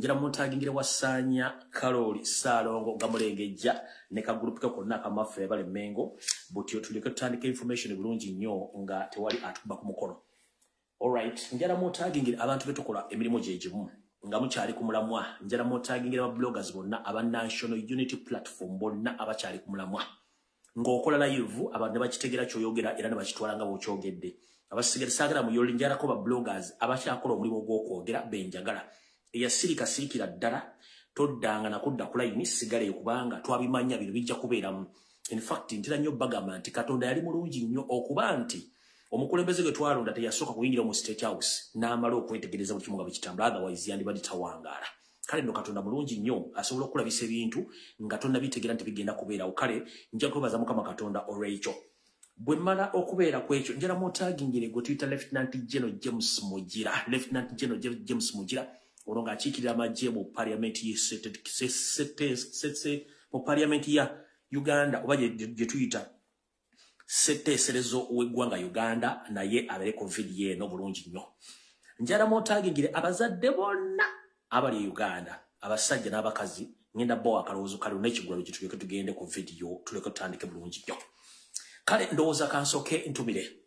njira muntagingire wasanya Karoli Salongo gamulengejja ne ka group ka konna kamafe bale mengo butyo tuleke tutandika information bulungi nnyo nga tewali atuba ku mukono. Alright, njara muntagingire abantu betukola emirimu gyegimu nga mukyali ku mulamwa. Njara muntagingire ba bloggers bonna aba National Unity Platform bonna abakyali ku mulamwa ng'okola live abantu bakitegera kyoyogera era ne bakitwala nga bw'okyogedde. Abasigala sagala mu yoli njara ko ba bloggers abakyakola omulimu gw'okwogera benjagala. Eyasirika sirikira ddala toddanga na kudda ku line sigale kubanga twabimanya bino bijja kubeeramu. In fact ntira nnyo bagamba nti Katonda yali mulungi nnyo okuba nti omukulembeze gwe twalonda teyasooka kuyingira mu State House n'amala okwetegereza buli kimu nga bikitambula, otherwise yandibadde tawangaala. Kale nno Katonda mulungi nnyo asobola okulabisa ebintu nga tonnabitegera nti bigenda kubeerawo. Kale nja kwebaza Mukama Katonda olw'ekyo. Bwe mmala okubeera kwekyo njala muntagingire gwe tuyita Lieutenant General James Mugira. Lieutenant General James Mugira ono ng'akiikirira amagye mu parliament mu parliament ya Uganda oba gye tuyita setteeserezo w'eggwanga Uganda, naye abeere covid yeeno bulungi nnyo. Njala muntagingire abazadde bonna abali Uganda, abasajja n'abakazi, ngenda bo akalowoozo kali n'ekigwalo gye tuleke tugende ku video tuleke tutandike bulungi nnyo. Kale ndowooza kansooke ntumire.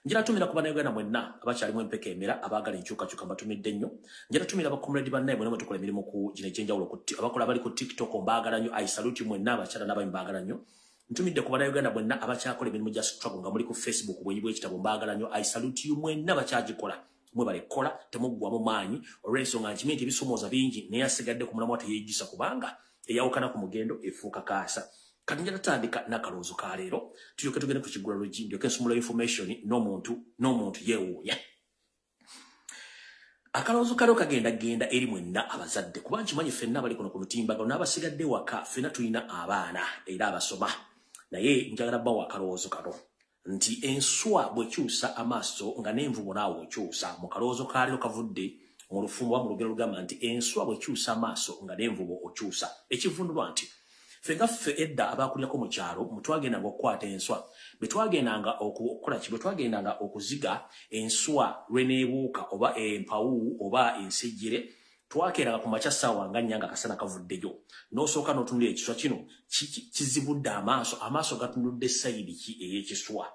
Njala tumira ku bannayuganda mwenna abakyalimu empeka emera abaagala enkyukakyuka mbatumidde nnyo. Njala tumira abakomuledi bannaye mwenna mwe tukola emirimu ku gino egy'enjawulo abakola bali ku TikTok mbaagala nnyo. I salute mwenna abakyala n'abaami mbaagala nnyo. Ntumidde ku bannayuganda mwenna abakyakola emirimu gya struggle nga muli ku Facebook bwenyi bw'ekitabo mbaagala nnyo. I salute you mwenna abakyagikola. Mwe balekola temuggwamu maanyi olw'ensonga nti minti ebisomooza bingi naye asigadde ku mulamwa teyeejjusa kubanga eyawukana ku mugendo efuuka kaasa. Kati njala tutandika n'akalowoozo ka leero tulyoke tugende ku KIGULA LUJJI ndyoke nsumula information n'omuntu yeewuunya. Akalowoozo kaliwo kagenda eri mwenna abazadde kuba nkimanyi ffenna abali kuno ku lutimbagano n'abasigadde waka ffenna tulina abaana era abasoma, naye njagala bawa akalowoozo kano nti enswa bwekyusa amaaso nga n'envubo naawe okyusa. Mu kalowoozo ka leero kavudde mu lufumbo wa mu lugero lugamba nti enswa bwekyusa amaaso nga n'envubo okyusa. Ekivundulwa nti ffe edda abaakulirako mu kyalo mutwagendanga okukwata enswa, betwagendanga okukola ki, betwagendanga okuziga enswa lweneebuuka oba empawu oba ensejjere, twakeranga ku makya ssaawa nga nnya nga akasana kavuddeyo n'osooka n'otunulira ekiswa kino kizibudde amaaso gatunudde sayidi ki ey'ekiswa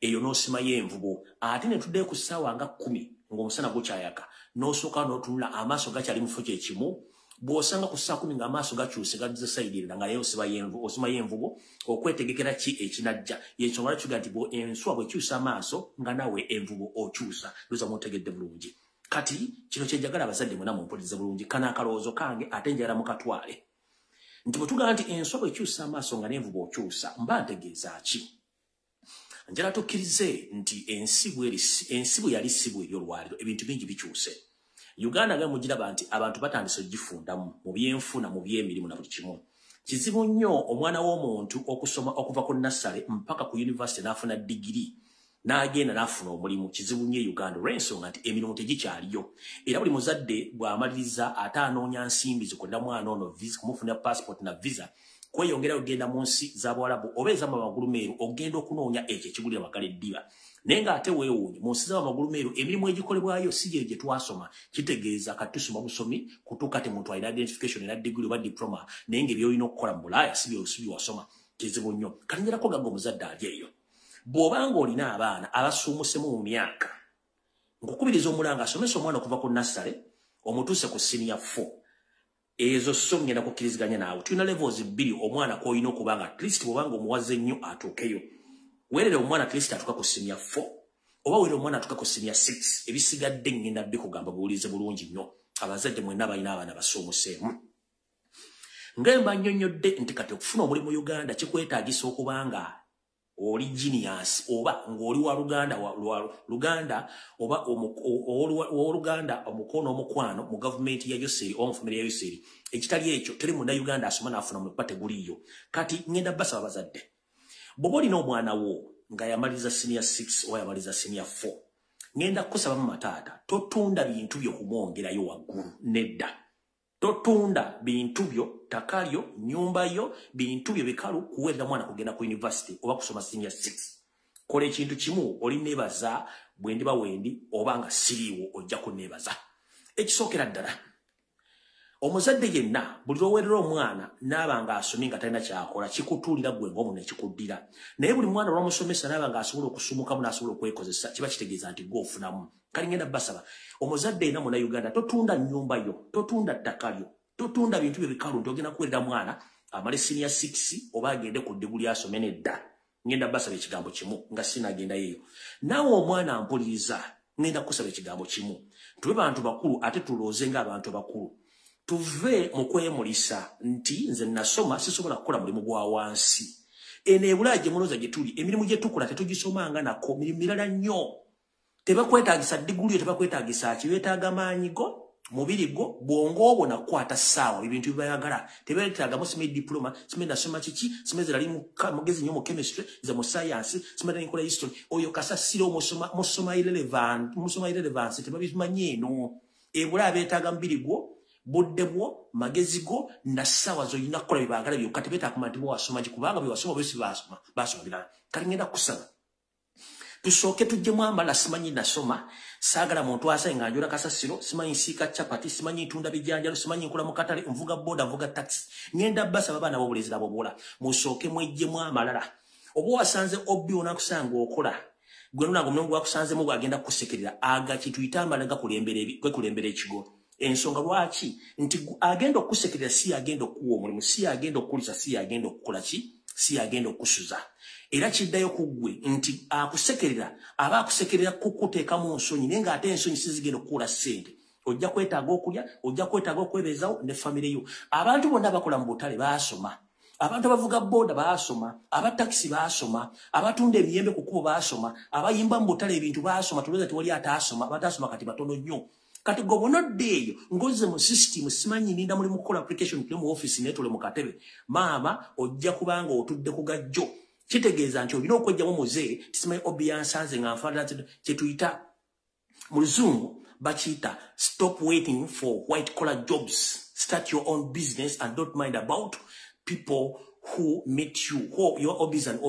eyo n'osimayo envubo. Ate ne tuddeyo ku ssaawa nga 10 ng'omusana gukyayaka n'osooka n'otunula amaaso gakyali mu kifo kyekimu. Bw'osanga ku saa 10 ng'amaaso gakyuse gadduze sayidi erala nga naye osimayo envubo okwetegekera ki ekinajja. Y'ensonga lwaki tugaa nti enswa bw'ekyusa amaaso nga nawe envubo okyusa. Looza mutegedde bulungi. Kati kino kyenjagala abazadde mwena mumpulirize bulungi. Kana akalowoozo kange ate njagala mukatwale. Nti bwe tugaa nti enswa bw'ekyusa amaaso nga n'envubo okyusa mba ntegeeza ki? Njagala tukkirize nti ensi bwe yali si bw'eryolwaliro ebintu bingi bikyuse. Uganda nga mugiraba nti abantu batandise ogifundamu mu byenfuna mu by'emirimu na buli kimu. Kizibu nnyo omwana w'omuntu okusoma okuva ku nassale mpaka ku university n'afuna digiri n'agenda n'afuna omulimu. Kizibu nnyo Uganda olw'ensonga nti emirimu tegikyaliyo. Era buli muzadde bw'amaliriza ate anoonya nsimbi zikolera mwana ono visa kumufunira passport na visa kweyongera ogenda mu nsi z'Abawarabu oba ez'amagulu meeru ogenda okunoonya ekyo ekigulira magala eddiba. Naye ng'ate weewuunye mu nsi z'amagulu meeru emirimu egikolebwayo si gye gye twasoma. Kitegeeza kati tusoma busomi kutuuka te muntu alina identification era diguli oba diploma naye ng'ebyolina okukola mu Bulaaya si bye wasoma. Kizibu nnyo. Kati ngerako gamba omuzadde ali eyo. Bw'obanga olina abaana abasuumusemu mu myaka, nkukubiriza omulanga asomesa omwana okuva ku nassale omutuuse ku senior 4. Ezo so ngenda kukkiriziganya naawe. Tulina levels 2 omwana kw'olina okuba nga at least bw'obanga omuwaze nnyo atuukeyo. Weerere omwana at least atuuka ku senior 4 oba weerere omwana atuuka ku senior 6. Ebisigadde ngenda bikugamba buwulize bulungi nnyo. Abazadde mwenna balina abaana basuumuseemu. Ngemba nnyonnyodde nti kati okufuna omulimu mu Uganda kikwetaagisa okubanga oli genius oba ng'oli wa Luganda oba Oluganda omukono omukwano mu gavumenti ya Yoseri oba mu famire ya Yoseri. Ekitali ekyo teri munda Uganda asoma n'afuna mu kwate guliyo. Kati ngenda basaba abazadde bw'oba olina omwana wo nga yamaliza senior 6 oba yamaliza senior 4 ngenda kukusaba mu mataata totunda bintu byo kumwongerayo waggulu. Nedda, totunda bintu byo, takalyo, nyumba yo, bintu byo bikalu kuweerera mwana kugenda ku university oba kusoma senior 6. Kola ekintu kimu olineebaza bwe ndiba wendi oba nga siriiwo ojja kunneebaza. Ekisookera ddala omuzadde yenna buli lwowerera omwana n'abanga asomye nga talina kyakola kikutuulira gwe ng'omu ne kikuddira naye buli mwana olwamusomesa n'abanga asobola okusumukamu n'asobola okwekozesa kiba kitegeeza nti gwe ofunamu kale ngenda basaba omuzadde yenna munnayuganda totunda nnyumba yo totunda ttaka lyo totunda bintu bye bikalu nti ogenda kuwerera mwana amale senior 6 oba agende ku ddiguli asome nedda ngenda basaba ekigambo kimu nga sinagenda yeeyo naawe omwana ampuliriza ngenda kusaba ekigambo kimu tube bantu bakulu ate tulooze ng'abantu bakulu tuve mu kwemulisa nti nze nasoma sisobola kukola mulimu gwa wansi eno ebulaya gye mulooza gye tuli emirimu gye tukola tetugisomanga nako mirimu mirala nnyo tebakwetaagisa ddiguli yo tebakwetaagisa ki beetaaga maanyi go mubiri gwo bwongo obwo nakwata ssaawa ebintu bibayagala tebeetaagamu simanyi diploma simanyi nasoma kiki simanyi zirali mugezi nnyo mu chemistry ze mu science simanyi nkola history oyo kasasiro musoma irrelevance tebabimanyi eno ebulaya beetaaga mubiri gwo budde bwo magezi go na ssaawa z'olina kukola bye baagala byokka tebeetaaga nti wasoma ki kubanga bye wasoma byosi baasoma birala kale ngenda kusaba tusooke tujjemu amala simanyi nasoma saagala muntu asaye nga njola kasasiro simanyi nsiika capati simanyi ntunda bijanjalo simanyi nkola mu katale nvuga boda nvuga taxi ngenda basaba baana b'obulezi nabo bola musooke mwejjemu amalala oba wasanze obbi onaakusanga okola gwe nonanga omulimu gwakusanzemu bwagenda kukusekerera aga kituyita amala gakulembera ekigo ensonga lwaki nti agenda okusekerera si agenda okuwa omulimu si agenda okukulisa si agenda okukola ki si agenda okusuza era kiddayo ku ggwe nti akusekerera aba akusekerera kukuteekamu nsonyi naye ng'ate ensonyi sizigenda okukola ssente ojja kwetaaga okulya ojja kwetaaga okwebeezawo ne famire yo abantu bonna bakola mu butale baasoma abantu abavuga boda baasoma abatakisi baasoma abatunda emiyembe ku kkubo baasoma abayimba mu butale ebintu baasoma tulowooza tewali ataasoma abataasoma kati batono nnyo kati gobonodde eyo ngoze mu system simanyi ninda muli mukola application kule mu office netole mu katebe maama ojja kubanga otudde ku gajjo kitegeeza nti olina okwejjamu muzeeye tisimanyi obi yansanze nga nfaanana kye tuyita mu luzungu bakiyita stop waiting for white collar jobs start your own business and don't mind about people who meet you, who your hobbies and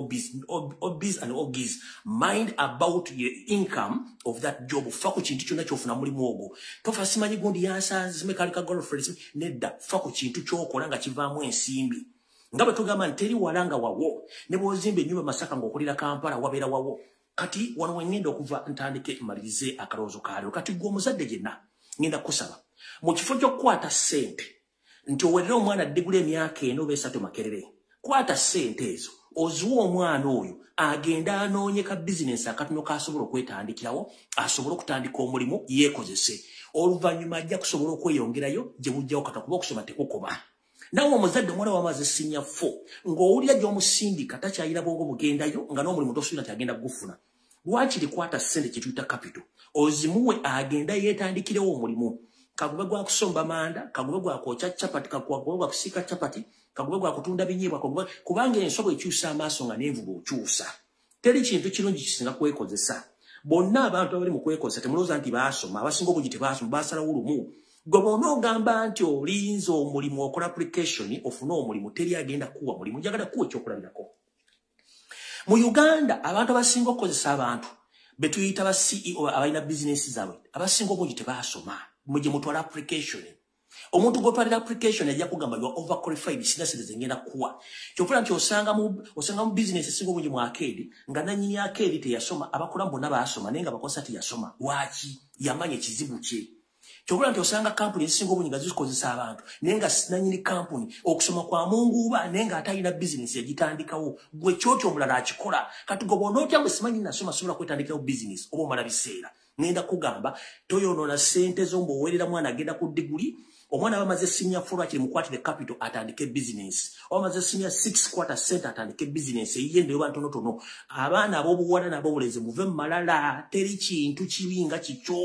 hobbies, mind about your income of that job. Fako chintu chona chofuna mulimu ogwo. Tofa simanyi gundi yansanze simekalika girlfriends nedda fako chintu chokola nga kivaamu ensimbi. Ngaba tugamba nteri walanga wawo ne bozimbe nyumba Masaka ng'okulira Kampala wabeera wawo. Kati wano wengenda okuva ntandike malirize akaloozo kalyo. Kati gwe omuzadde yenna ngenda kusaba mu kifo ky'okukwata ssente nti owerera omwana ddigula emyaka eno oba 3 Makerere. Kwata ssente ezo ozuwa omwana oyo agenda anoonye ka bizinesi akatono k'asobola okwetandikirawo asobola okutandika omulimu yeekozese oluvannyuma ajja kusobola okweyongerayo gye bujjawo kata kuba okusoma tekukoma nawe omuzadde omwana wamaze sinya 4 ng'owulira gy'omusindika takyayira bwongo bugendayo nga n'omulimu tosuubira nti agenda gufuna lwaki kwata ssente kye tuyita capital ozimuwe agenda yeetandikirewo omulimu kagube gwa kusomba manda kagube gwa kwokya capati kagube gwa kusiika capati kagube gwa kutunda binyeebwa kubanga ensobo ekyusa amaaso nga n'envuga okyusa teri kintu kirungi kisinga kwekozesa bonna abantu abali mu kwekozesa temulowooza nti baasoma abasinga obungi tebaasoma baasalawo lumu gwe bonna ogamba nti olinza omulimu okola application ofune omulimu teri agenda kuwa mulimu njagala kuwa ekyokulabirako mu Uganda abantu abasinga okukozesa abantu be tuyita ba CEO abalina bizinesi zaabwe abasinga obungi tebaasoma muje mutwala application omuntu gotwalira application ajja kugamba you are overqualified sinaseze ngenda kuwa kyofuna nti osanga mu business singo bungi mu arcade nga nanyini arcade teyasoma abakola mbona baasoma nenga bakosa teyasoma lwaki yamanye ekizibu kye kyofuna nti osanga company singo bungi nga zikozesa abantu nenga nanyini company okusoma kwa Mungu ba nenga atayina business yagitandikawo gwe kyokyo omulala akikola kati gobono otya simanyi nasoma sobola kwetandikawo business oba omala biseera ngenda kugamba toyonoona ssente zombo owerera mwana agenda ku diguli omwana bamaze sinya 4 akiri mukwatire capital atandike business bamaze sinya 6 quarter cent atandike business eyende yo bantu notono abaana abobuwala nabobuleze muve malala teri kintu kibinga kicho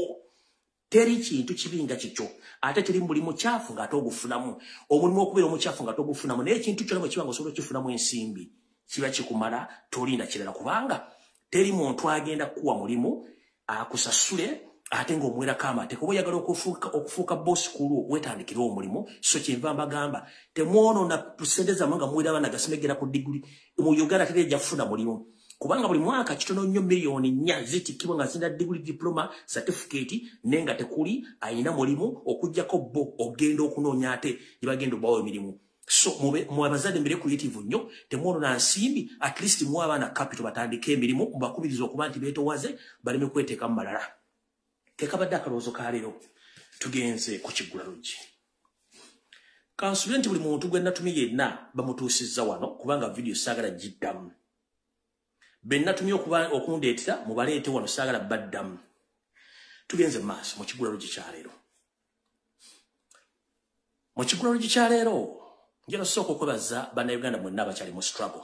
ate teri mulimu kyafu nga togufunamu omulimu okubeera omuchafu nga togufunamu naye kintu kyonna kibango osobola kifunamu ensimbi kiba kikumala tolinda kirala kubanga teri muntu agenda kuwa mulimu akusasule ate ng'omwera kama tekobo yagala okufuuka boss kulu wetandikira omulimu so kyenva mbagamba temwono na tusendeza mwanga mwera abana gasimegera ku diguli mu Uganda tere jafuna mulimu kubanga buli mwaka kitono nnyo miliyoni 4 zitikibwa nga zina degree diploma certificate nenga tekuli ayina mulimu okujjako bo ogenda okunoonya ate yibagenda bawo emirimu. So mwabazade mbere creative nnyo temono na nsimbi at least mwabana capital batandike emirimu mbakubiriza okuba nti beetowaze baleme kweteeka mu malala. Tekabadde akaloozo ka leero tugenze ku KIGULA LUJJI. Kansubira nti buli muntu gwe natumye yenna bamutuusizza wano kubanga video saagala giddamu. Be natumye okundeetera mubaleete wano saagala baddamu. Tugenze maaso mu KIGULA LUJJI kya leero. Mu KIGULA LUJJI kya leero njala soko kwebaza bannayuganda mwenna abakyali mu struggle.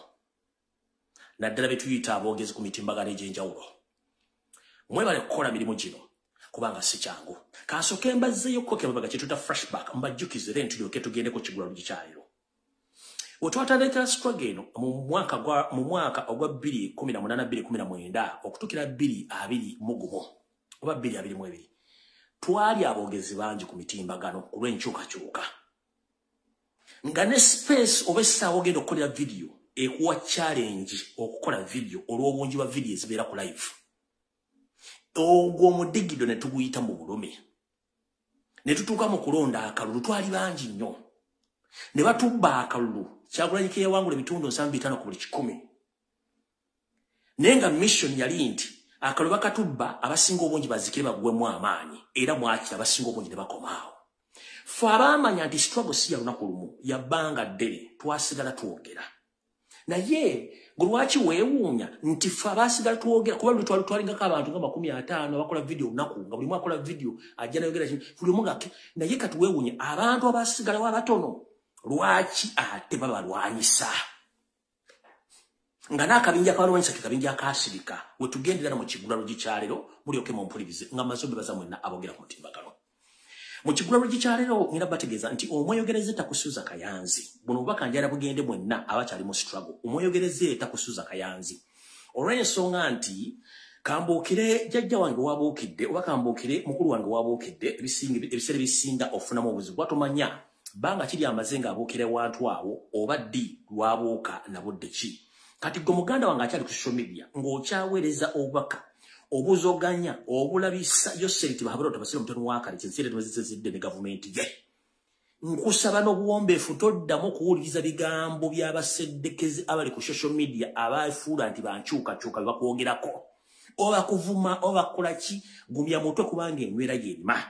Naddala betuyita aboogezi ku mitimbagano egy'enjawulo. Mwebale kukola mirimu gino kubanga si kyangu. Kansooke mbazzeeyo kokemabaga kye tuta flashback mbajjukizire ntulyoke tugende ku KIGULA LUJJI kya leero. Wetwatandika struggle eno mu mwaka ogwa 2018-2019 okutukira 2021 oba 2022 twali aboogezi bangi ku mitimbagano ku lw'enkyukakyuka. Nga ne space obessaawo ogenda okukolera video ekuwa challenge okukola video olw'obungi bwa video ezibeera ku live. Ogwo omudigido ne tuguyita mu bulume. Ne tutuuka mu kulonda akalulu twali bangi nnyo. Ne batubba akalulu Kyagulanyi ke yawangula ebitundu 75 ku buli 100. Nenga mission yali nti akalulu bakatubba abasinga obungi bazikire bagwemu amaanyi era mwaki abasinga obungi ne bakomaawo. Fabamanya nti struggle si ya lunaku lumu yabbanga ddene twasigala twogera. Naye Lwaki weewuunya nti fa basigala twogera kuba twalingako abantu nga 50 abakola video lunaku nga buli mwakola akola video ajja nayogera buli omu ngake naye kati weewuunya abantu abasigalawo abatono lwaki ate babalwanyisa nga n'akabinja akalwanyisa kekabinja akasirika wetugendera mu KIGULA LUJJI kya leero mulyoke mumpulirize nga mazombe baza mwenna aboogera ku mutimbagano. Mu KIGULA LUJJI kya leero ngenda bategeeza nti omweyogereze takusuuza kayanzi. Buno bubaka njala bugende mwenna abakyali mu struggle. Omweyogereze takusuuza kayanzi. Olw'ensonga nti kambuukire jjajja wange wabuukidde oba kambuukire mukulu wange wabuukidde ebiseera ebisinga ofunamu obuzibu bwatomanya banga kiri amazenga abuukire wantu awo oba ddi lwabuuka na budde ki. Kati gwe muganda wange akyali ku social media ng'okyaweereza obubaka obuzoganya obulabisa yosenti bahabura tabasira mutano wakali kyensire tubazizidde ne government ye. Nkusaba n'obuwombeefu toddamu kuwuliriza bigambo by'abaseddekezi abali ku social media abafuula nti bankyukakyuka bakwogerako oba kuvuma oba kukola ki gumya mutwe kubanga enywera y'erima.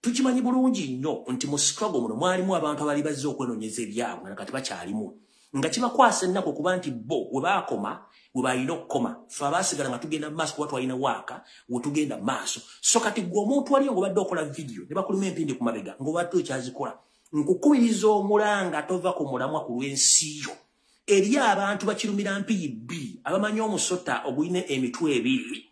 Tukimanyi bulungi nnyo nti mu struggle muno mwalimu abantu abali bazze okwenoonyeza ebyabwe nga kati bakyalimu nga kibakwasa ennaku kuba nti bo we baakoma we balina okukoma fe abaasigala nga tugenda mu maaso kuba twalina waaka we tugenda mu maaso. So kati gwe omuntu wali ng'obadde okola video ne bakuluma empindi ku mabega ng'obadde okyazikola nkukubiriza omulanga tova ku mulamwa ku lw'ensi yo eri abantu bakirumira mpiibbi abamanyi omusota ogulina emitwe ebiri.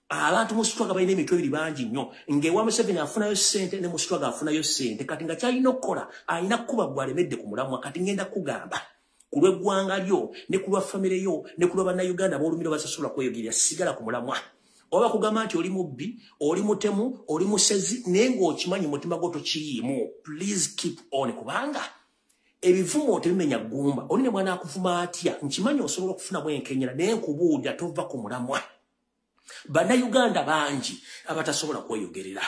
Abantu mu struggle balina emitwe ebiri bangi nnyo ng'ewa Museveni afunayo ssente ne mu struggle afunayo ssente kati nga kyalina okukola alina kuba gwalemedde ku mulamwa. Kati ngenda kugamba ku lw'eggwanga lyo ne ku lwa famire yo ne ku lwa bannayuganda b'olumiro basasobola kweyogerera sigala ku mulamwa. Oba kugamba nti oli mubbi oli mutemu oli musezi naye ng'okimanyi mutima gwo tokiyiimu. Please keep on kubanga ebivumo tebimenya ggumba. Oli ne mwana akuvuma atya nkimanyi osobola okufunamu enkenyera naye nkubuulira tova ku mulamwa. Bannayuganda bangi abatasobola kweyogerera.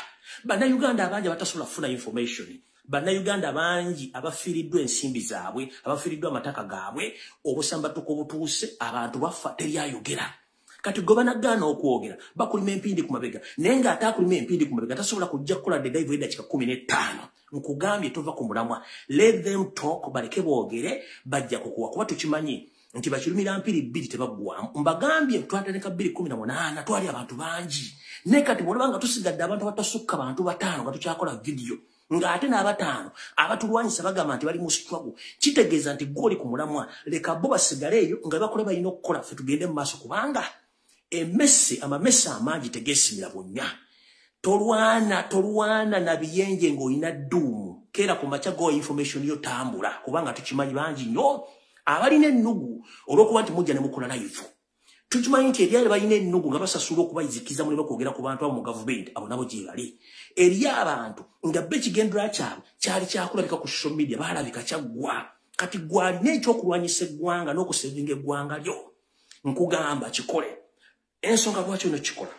Bannayuganda abangi abatasobola kufuna information. Bannayuganda bangi abafiiriddwa ensimbi zaabwe abafiiriddwa amataka gaabwe obusambatuko obutuuse abantu bafa teryayogera. Kati gwe banagaana okwogera bakulima empindi ku mabega naye ng'ate akulima empindi ku mabega tasobola kujja kukola dedaivu eddakiika 15. Nkugambye tova ku mulamwa. Let them talk baleke boogere bajja kukuwa kuba tukimanyi nti bakirumira mpiri 2 tebaggwamu. Mbagambye twatandika 2018 twali abantu bangi naye kati bw'olaba tusigadde abantu abatasukka bantu 5 nga tukyakola video ng'ate n'abataano abatulwanyisa bagamba nti bali mu struggle kitegeeza nti gw'oli ku mulamwa leka bo basigale eyo nga bakola balina okukola ffe tugende mu maaso kubanga amamese amangi tegeesimira bonna. Tolwana na biyenje ng'olina dduumu keera ku makya go information yo tambula kubanga tukimanyi bangi nnyo abalina ennugu olw'okuba nti mujja ne mukola live. Tukimanyi nti eryali balina ennugu nga basasula okubayizikiza mulimu okwogera ku bantu abo mu gavumenti abo nabo gye bali. Eri abantu nga be ekigendera kyabwe kyali kyakulabika ku social media baalabika kyaggwa. Kati gwalina ekyokulwanyisa eggwanga n'okusevinga eggwanga lyo. nkugamba kikole ensonga lwaki ono kikola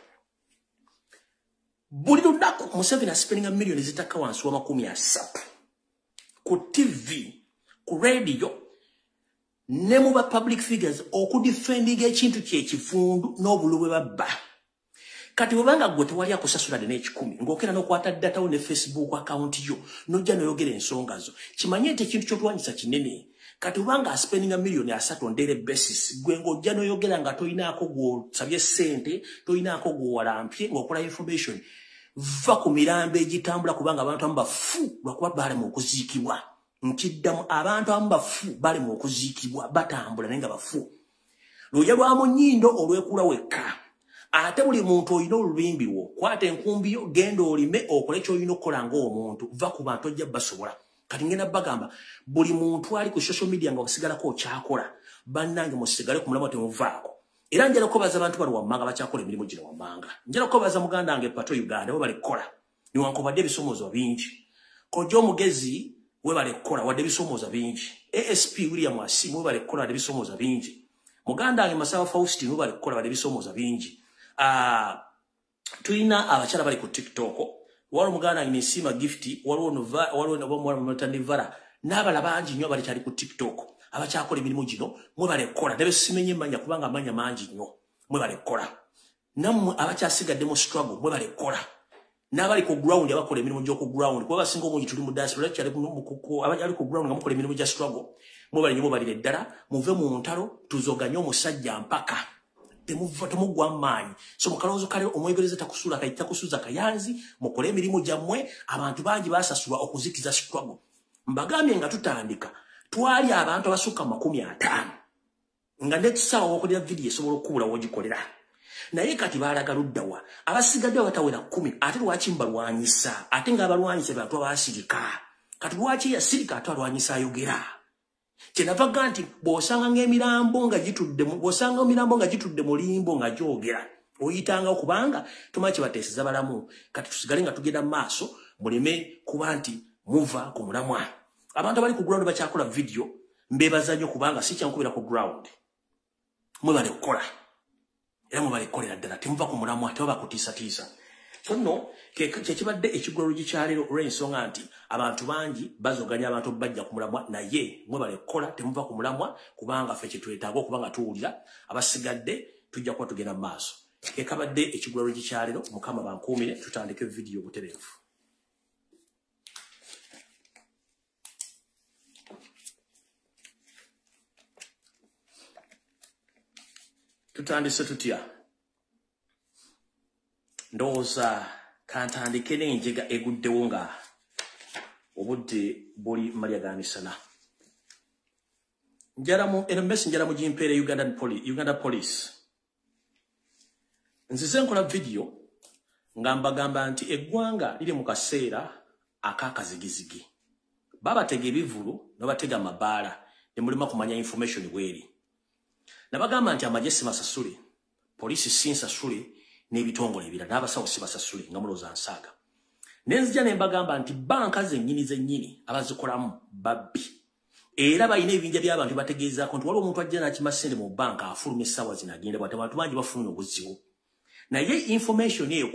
buli lunaku Museveni spending millions zitaka wansi wa 300 ku TV ku radio ne mu ba public figures okudefendinga ekintu kyekifundu n'obulubwe babba kati bwanga gwe tewali akusasula ne 10 ngokera n'okwata data ne Facebook account yo nojja noyogera ensonga zo kimanye nti ekintu kyotwanyisa kinene kati bwanga spending millions asatu on daily basis gwe ngojja noyogera nga toyinaako gwo sabye sente toyinaako gwo walampye ngokola information va ku mirambe egitambula kubanga abantu ambafu lwakuba bali mu kuziikibwa nkiddamu abantu ambafu bali mu kuziikibwa batambula nenga bafu lujja lwa munyindo olwekula wekka ate buli muntu oyina olubimbi wo kwata enkumbi yo genda olime okole ky'olina okukola ng'omuntu va ku bantu ojja basobola kati ngenda bagamba buli muntu ali ku social media nga okusigalako kyakola bannange musigale ku mulamwa temuvaako era njala kubaza abantu bali wammanga bakyakola emirimu gino wammanga njala kubaza muganda wange pato Uganda we balikola niwankubadde ebisomozo bingi kojja omugezi we balikola wadde ebisomozo bingi ASP William Asimu we balikola wadde ebisomozo bingi muganda wange Masaba Faustin we balikola wadde ebisomozo bingi tuyina abakyala bali ku TikTok waliwo muganda wange Nisima Gifti waliwo Navara n'abala bangi nnyo bali ku TikTok abakyakola emirimu gino mwe balekola nabe simenye manya kubanga amanya mangi nnyo mwe balekola nammwe abakyasigadde mu struggle mwe balekola n'abali ku ground abakola emirimu gy'oku ground kuba basinga omungi tuli mu diaspora kyali abali ku ground nga mukola emirimu gya struggle mwe bali nnyo balire ddala muve mu ntalo tuzoganye omusajja mpaka temugwa amaanyi so mukalowoozo kale omwegereza takusuza kayanzi mukole emirimu gyammwe abantu bangi basasulwa okuzikiza struggle mbagambye nga tutandika twali abantu abasukka 50 nga netusawo okulira video esobola okubula wogikolera naye kati balaga luddawa abasigadde batawera 10 ate lwaki mbalwanyisa ate nga abalwanyisa bantu abasirika kati lwaki yasirika ate alwanyisa ayogera kyenavaga nti bw'osanga ng'emirambo nga gitudde mu limbo nga gyogera oyitanga okubanga tumanyi kibateeseza balamu kati tusigale nga tugenda mu maaso muleme kuba nti muva ku mulamwa abantu abali ku ground bakyakola video mbebaza nnyo kubanga si kyankubira ku ground mwe bali kukola era mwe bali kukolera ddala temuva ku mulamwa tebaba kutiisatiisa so nno kyekibadde ekigolo gikyalero olw'ensonga nti abantu bangi bazoganya abantu bajja ku mulamwa naye mwe bali kukola temuva ku mulamwa kubanga ffe kyetwetaaga okubanga tuwulira abasigadde tujja kuba tugenda mu maaso kekabadde ekigolo gikyalero mukama bankuumire tutandike video butereevu tutandise tutya ndowooza kantandike n'enjega eguddewo nga obudde buli malya ga misana Endobesu njala mu jimpeere Uganda Police nzize nkola video nga mbagamba nti eggwanga liri mu kaseera ak'akazigizigi babatega ebivulu n'obatega amabaala ne mulima kumanya information bweri nabagamba nti amagye basasule polisi sinsasule n'ebitongole ebirala n'abasawo sibasasule nga mulooza nsaaga nenzija ne mbagamba nti banka zennyini abazikolamu babbi era balina ebinja by'abantu bategeezaako nti waliwo omuntu ajja n'akima ssente mu banka afuluma essaawa zino agenda bwate abantu bangi bafuna obuzibu naye information eyo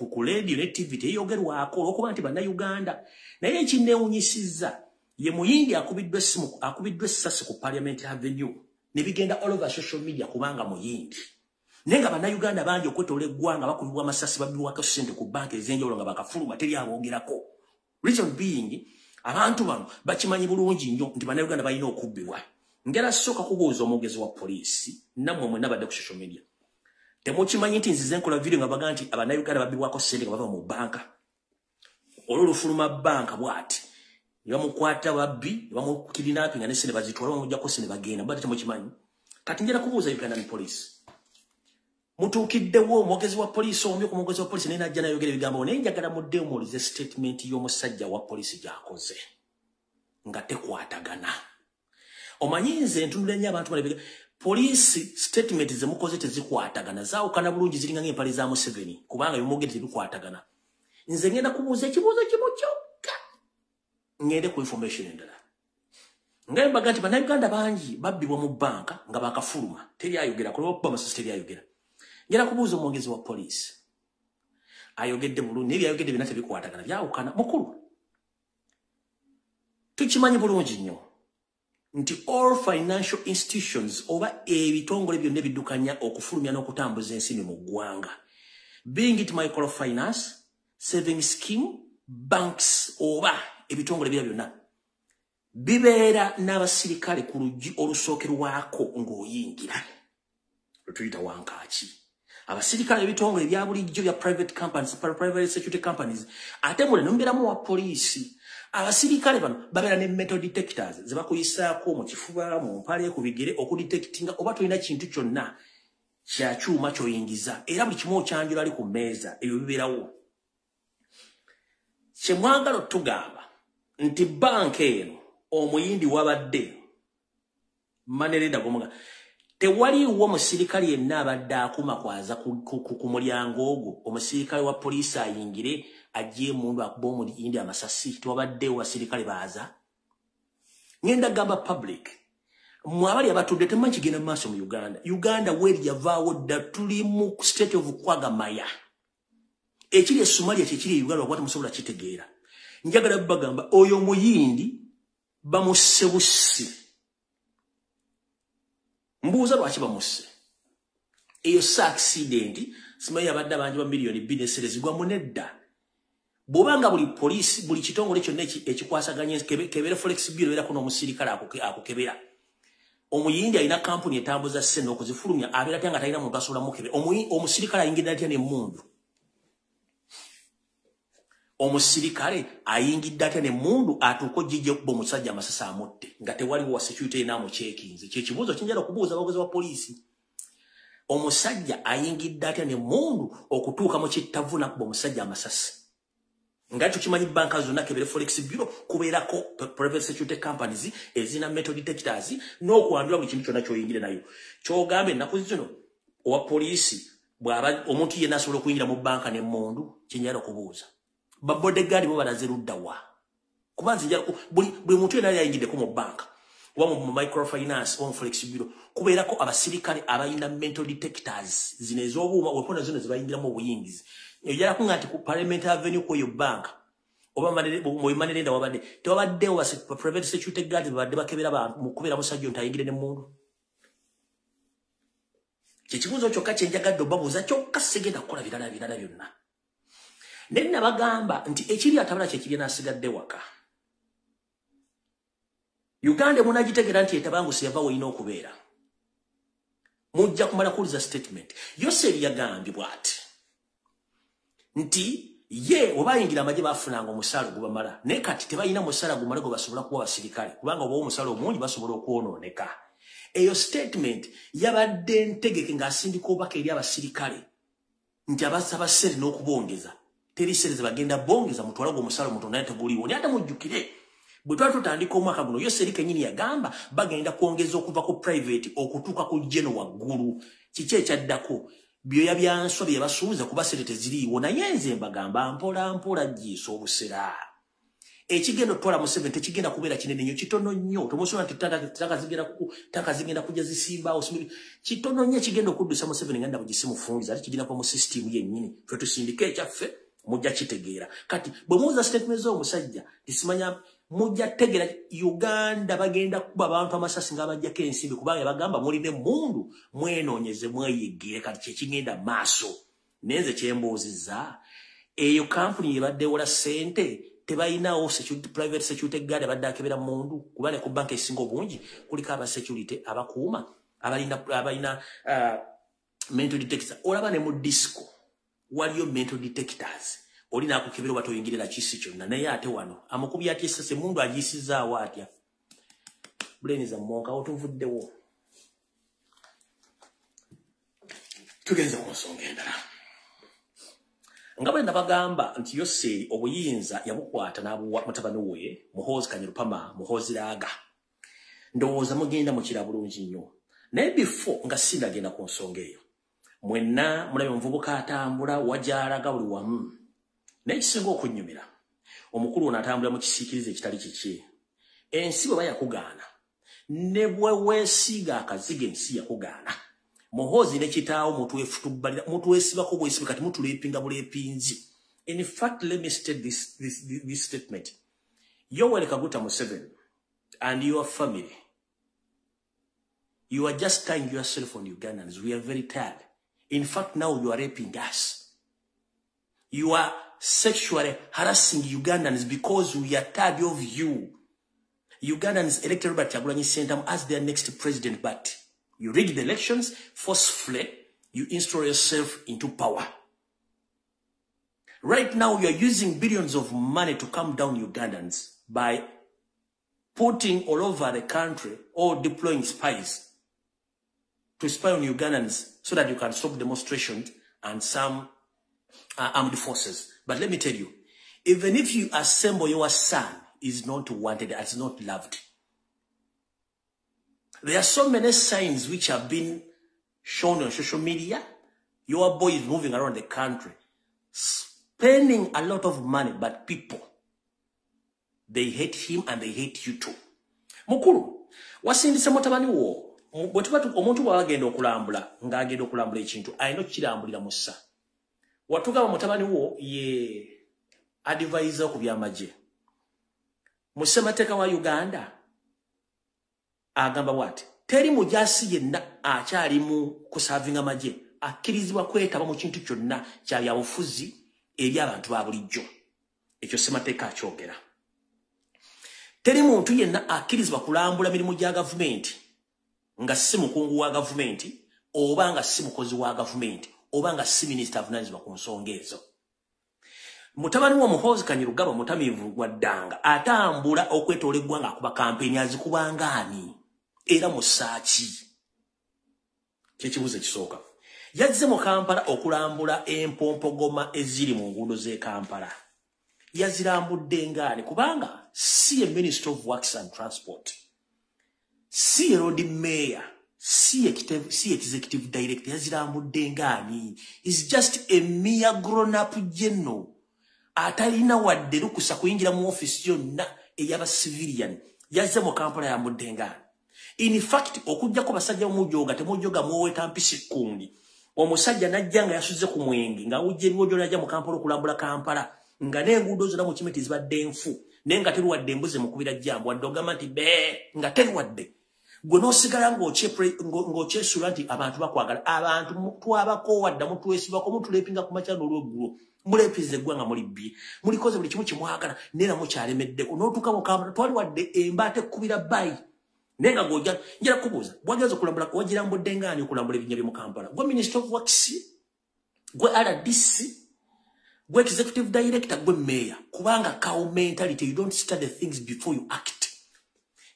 ku radio ne TV teyogerwako olw'okuba nti bannayuganda naye ekinneewunyisizza ye muyindi akubiddwa essasi ku Parliament Avenue ne bigenda all over social media kubanga muyindi nenga bannayuganda bangi okwetoola eggwanga bakubibwa amasasi babiwako ssente ku banka ez'enjawulo nga bakafuluma teri aboogerako reason being abantu bano bakimanyi bulungi nnyo nti bannayuganda balina okubbibwa ngera sooka kubuuza omwogezi wa poliisi nammwe mwenna badde ku social media temukimanyi nti nzize nkola video nga baga nti abannayuganda babbibwako ssente nga bava mu banka olw'olufuluma banka bw'ati ne bamukwata babbi ne bamukidinappinga ne ssente bazitwala bamuggyako ssente bagenda bw'ate temukimanyi kati njala kubuuza Uganda Police mutuukiddewo omwogezi wa poliisi omyo ku mwogezi wa poliisi naye najja nayogera ebigambo naye njagala muddeyo muwulize statement y'omusajja wa poliisi gy'akoze nga tekwatagana omanyi nze ntunula nnyo abantu bali poliisi statement ze mukoze tezikwatagana zaawukana bulungi ziringa ng'empale za Museveni kubanga byomwogere tebikwatagana nze ngenda kubuuza ekibuuzo kimu kyokka ngende ku information endala Ngamba gati bannayuganda bangi babbibwa mu banka nga bakafuluma teri ayogera kuba amasasi teri ayogera. Ngera kubuuza omwogezi wa poliisi ayogedde bulungi n'ebyayogedde bina tebikwatagana byawukana mukulu. Tukimanyi bulungi nnyo nti all financial institutions oba ebitongole byonna ebiddukanya okufulumya n'okutambuza ensimbi mu ggwanga, being it microfinance, saving scheme, banks oba ebitongole bya byonna bibeera n'abasirikale ku luggi olusookerwako ng'oyingira lutuyita wankaaki. Abasirikale ebitongole bya bulijjo bya private companies, private security companies, ate mule nombeeramu wa poliisi. Abasirikale bano babeera ne metal detectors ze bakuyisaako mu kifuba mu mpale ku bigere okudetectinga oba tolina kintu kyonna kya kyuma ky'oyingiza, era buli kimu okyanjula ali ku mmeeza ebyo bibeerawo. Kye mwagala tugamba nti banka eno omuyindi wabadde manereda gomuga tewaliwo omusirikale yenna abadde akumakwaza ku mulyango ogwo omusirikale wa poliisi ayingire ajje mundu akuba omuyindi amasasi tewabaddewo basirikale baaza. Ngenda gamba public mwabali abatudde temanyi kigenda mu maaso mu Uganda weri yavaawo dda tuli mu state of kwagamaya ekiri e Somalia kyekiri e Uganda wakwata musobola kitegeera. Njagala bagamba oyo omuyindi bamusse bussi. Mbuuza lwaki bamusse. Eyo sa accident simanyi abadde abangi ba miliyoni 2 eserezigwa munedda. Bwobanga buli poliisi buli kitongole kyonna ekikwasaganya kebera flexible era kuno omusirikale akukebera. Omuyindi alina kampuni etambuza ssente okuzifulumya abeera atya nga talina muntu asobola mukebera. Omusirikale ayingidde atya n'emmundu. Omusirikale ayingidde atya n'emmundu atuuka ojjijja okuba omusajja amasasi amutte nga tewaliwo wa security enaamucekinze. Kyekibuuzo kinjala okubuuza abakozi ba poliisi. Omusajja ayingidde atya n'emmundu okutuuka mu kittavu nakuba omusajja amasasi. Ngati tukimanyi banka zonna kebere forex bureau kubeerako private security companies ezina metal detectors n'okuwandula buli kintu kyonna ky'oyingire nayo. Ky'ogambe ennaku zino owa poliisi bw'aba omuntu yenna asobola okuyingira mu banka n'emmundu kinjala okubuuza. Ba bodyguard bo balaze ludda wa. Kubanza njala buli muntu yenna yayingiddeko mu banka oba mu microfinance oba mu forex bureau kubeerako abasirikale abalina metal detectors zino ez'obuuma wepona zino zibayingiramu obuyingizi. Ojala kunga ati ku Parliament Avenue ko yo bank oba manere nda wabadde tewabaddewo ba private security guard babadde bakebera ba mukubera musajja ntayingire ne mundu. Kikibuzo kyokka kyenjagadde obabuuza kyokka segenda kukola birala byonna. Nenna bagamba nti ekiri atabala kyekiri n'asigadde waka. Uganda munagitegera nti etabanguse yava weyina okubeera. Mujja kumala kuliza statement. Yoseri yagambye bw'ati. Nti ye obayingira amaje bafunanga omusalo gubamala ne kati tebayina musala gumale go basobola kuwa basirikale kubanga obo omusalo omungi basobola okwonooneka. Eyo statement yabadde ntegeke ng'asindika obaka eri abasirikale nti abasaba ssente n'okubongeza teri ssente ze bagenda bongeza mutwala gwo omusalo mutono naye teguliwo ne ate mujjukire bwe twali tutandika omwaka guno Yoseri kennyini yagamba bagenda kwongeza okuva ku private okutuuka ku general waggulu. Kiki ekyaddako byoya byanswa bye basuubiza kuba ssente teziriiwo naye nze mbagamba mpola jjiisa obusera. Ekigenda otwala mu 7 tekigenda kubeera kinene nnyo kitono nnyo tomusobola nti taka zigenda kujja zisimbaawo kitono nnyo ekigenda okuddusa mu 7 ngenda bugisimufungiza ate kigenda kuba mu system yennyini ffe tusindika ekyaffe mujja kitegeera. Kati bwe muwuza statement z'omusajja tisimanya mujja tegera Uganda bagenda kuba abantu amasasi ng'abajjako ensimbi kubanga bagamba mulina emmundu mwenoonyeze mweyigire kati kyekigenda maaso. Nenze kyembuuzizza eyo kampuni yebaddewola ssente tebayinawo private security guard abadde akebera mundu kuba ne ku banka esinga obungi kuliko aba security abakuuma abalina mental detectors. Olaba ne mu disco waliyo mental detectors olina akukebera oba toyingirira kisi kyonna naye ate wano amukubi ati esase mundu agiyisizaawo atya buleni za mmonka otuvuddewo. Tugenze ku nsonga endala nga bwe nabagamba nti Yoseri obuyinza yabukwata n'abuwa mutabani we Muhoozi Kanyirupama Muhoozi Laaga. Ndowooza mugenda mukira bulungi nnyo naye before nga sindagenda ku nsonga eyo mwenna mulabe omuvubuka atambula wajalaga buli wamu naye kisinga okunnyumira omukulu ono atambula mu kisiikirize ekitali kiki ensi bwe bayakugaana ne bwe weesiga akaziga ensi yakugaana. Muhoozi ne kitaawo mutu weesibako bwesiba kati mutuleepinga buleepinzi. In fact, let me state this statement. Yoweri Kaguta Museveni and your family, you are just tying yourself on Ugandans. We are very tired. In fact, now you are raping us. You are sexually harassing Ugandans because we are tired of you. Ugandans elected Robert Kyagulanyi Ssentamu as their next president, but you rigged the elections forcefully. You install yourself into power. Right now, you are using billions of money to calm down Ugandans by putting all over the country or deploying spies to spy on Ugandans so that you can stop demonstrations and some armed forces. But let me tell you, even if you assemble your son, is not wanted, is not loved. There are so many signs which have been shown on social media. Your boy is moving around the country, spending a lot of money, but people, they hate him and they hate you too. Mukuru, wasindise mutabani wo, bwetubatu omuntu bwagenda okulambula, ng'agenda okulambula ekintu, ayina okukirambulira mu ssa. Watugaba mutabani wo ye advisor ku by'amagye. Mu ssemateeka wa Uganda agamba bw'ati, teri mujaasi yenna akyali mu kusavinga amagye akkirizibwa kwetaba mu kintu kyonna kya byabufuzi eri abantu ba bulijjo. Ekyo ssemateeka akyogera. Teri muntu yenna akkirizibwa kulambula mirimu gya gavumenti nga si mukungu wa gavumenti oba nga si mukozi wa gavumenti oba nga si minisita avunaanyizibwa ku nsonga ezo. Mutabani wa Muhoozi Kanyirugaba mutamiivu gwa ddanga atambula okwetoola eggwanga akuba kampeni azikubanga ani era musaaki. Kyekibuuzo ekisooka. Yazze mu Kampala okulambula empompogoma eziri mu nguudo z'e Kampala. Yazirambudde ngaani kubanga si Minister of Works and Transport, si road mayor, si executive director, yazirambudde ngaani. Is just a mere grown-up general. Atalina wadde lukusa kuyingira mu office yonna ey'aba civilian. Yazze mu Kampala yambudde ngaani. In fact, okujjako basajja mujoga temujoga muweta mpisi kundi. Omusajja najja nga yasuze ku mwenge nga ujje ebiwojo najja mu Kampala okulambula Kampala nga n'enguudo zonna mu Kimiti zibadde nfu nenga teruwadde embuzi mukubira jjambo wadde ogamba nti nga teruwadde gwe n'osigala ng'okyesula nti abantu bakwagala. Abantu twabako wadda mutwesibako mutuleepinga ku makya n'olweggulo muleepiza eggwanga mulibbye mulikoze buli kimu kimwagala neera mukyalemeddeko n'otuuka mu Kampala twali wadde embaata ekkubira bbayi. Nenga gojja njira kubuuza bwagaza okulambula wagirambudde ngaani okulambula ebinnya bye mu Kampala. Gwe Minister of Works, gwe RDC, gwe Executive Director, gwe Mayor. Kubanga cow mentality, you don't study things before you act.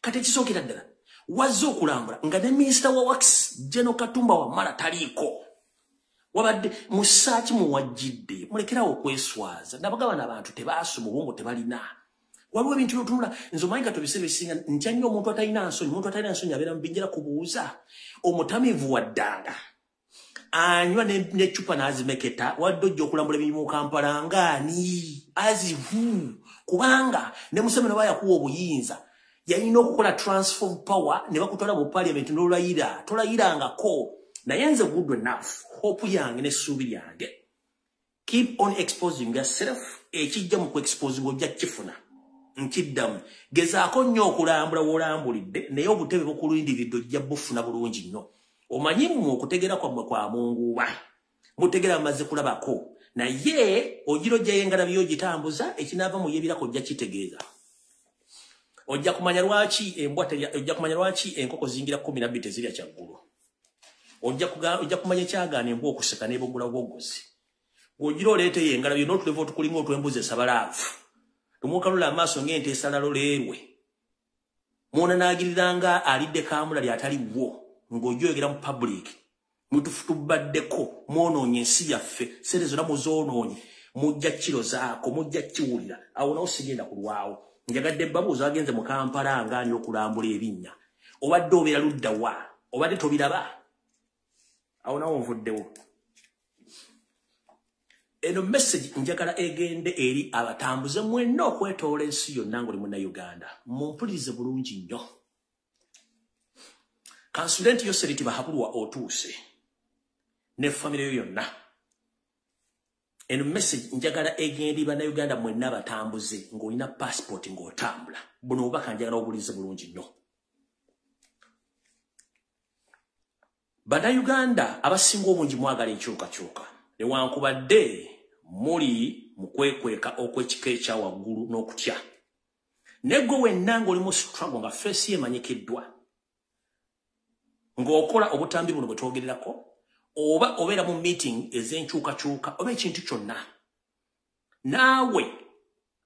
Kati ekisookera ddala wazze okulambula nga ne Minister wa Works General Katumba Wamala taliiko. Wabadde musaaki muwajjidde mulekerawo okweswaza nabagaba n'abantu tebaasoma obwongo tebalina. Waliwo ebintu byotunula nze Mayiga tubisere bisinga ntya nnyo omuntu atalina nsonyi abeera mbinjira kubuuza. Omutamiivu wa ddanga anywa n'eccupa n'azimeketa wadde ojja okulambula emirimu mu Kampala ngaani azivu kubanga ne Museveni bwe yakuwa obuyinza yalina okukola transfer of power ne bakutwala mu parliament n'olayira tolayirangako. Naye nze good enough hope yange n'essuubi lyange keep on exposing yourself. Ekijja mu kuexposing ojja kifuna nkiddamu. Gezaako nnyo okulambula w'olambulidde naye obutebe bukulindiridde ojja bufuna bulungi nnyo. Omanyi mu okutegera kwammwe kwa Munguwa mutegera amaze kulabako naye ogiro gyeyengala byogitambuza ekinaava mu yebirako ojja kitegeeza. Ojja kumanya lwaki ojja kumanya lwaki enkoko zingira 12 tezirya kyaggulu. Ojja kumanya ekyagaana embwa okuseka n'ebogula bwogozi. Ogiro oleete yengala byo n'otulevo otukulinga otwembuzi esabalaavu. Tumukalula amaaso ng'ente esalalo leerwe. Mwona n'agiriranga alidde kaamula lyataliwo ng'ojoyogera mu public. Mutufutubaddeko mwonoonye ensi yaffe sente zonna muzoonoonye mujja kiro zaako mujja kiwulira awo nawo sigenda kulwawo. Njagadde babuuza agenze mu Kampala ngaani okulambula ebinnya. Obadde obeera ludda wa? Obadde tobiraba? Awo nawo nvuddewo. Eno message njagala egende eri abatambuze mwenna okwetoola ensi yonna ng'oli Munnayuganda. Mumpulirize bulungi nnyo. Kansulenti Yoseriti bahabulwa otuuse ne family yonna. Eno message njagala egendi bana Uganda mwenna batambuze ng'olina passport ng'otambula. Buno obubaka njagala obulize bulungi nnyo. Bana Uganda abasinga obungi mwagala enkyukakyuka. Newankubadde muli mukwekweka okw'ekika ekya waggulu n'okutya. Negwe wenna ng'oli mu struggle nga face emanyikiddwa. Ng'okola obutambi buno bwe twogererako. Oba obeera mu meeting ez'enkyukakyuka oba ekintu kyonna. Naawe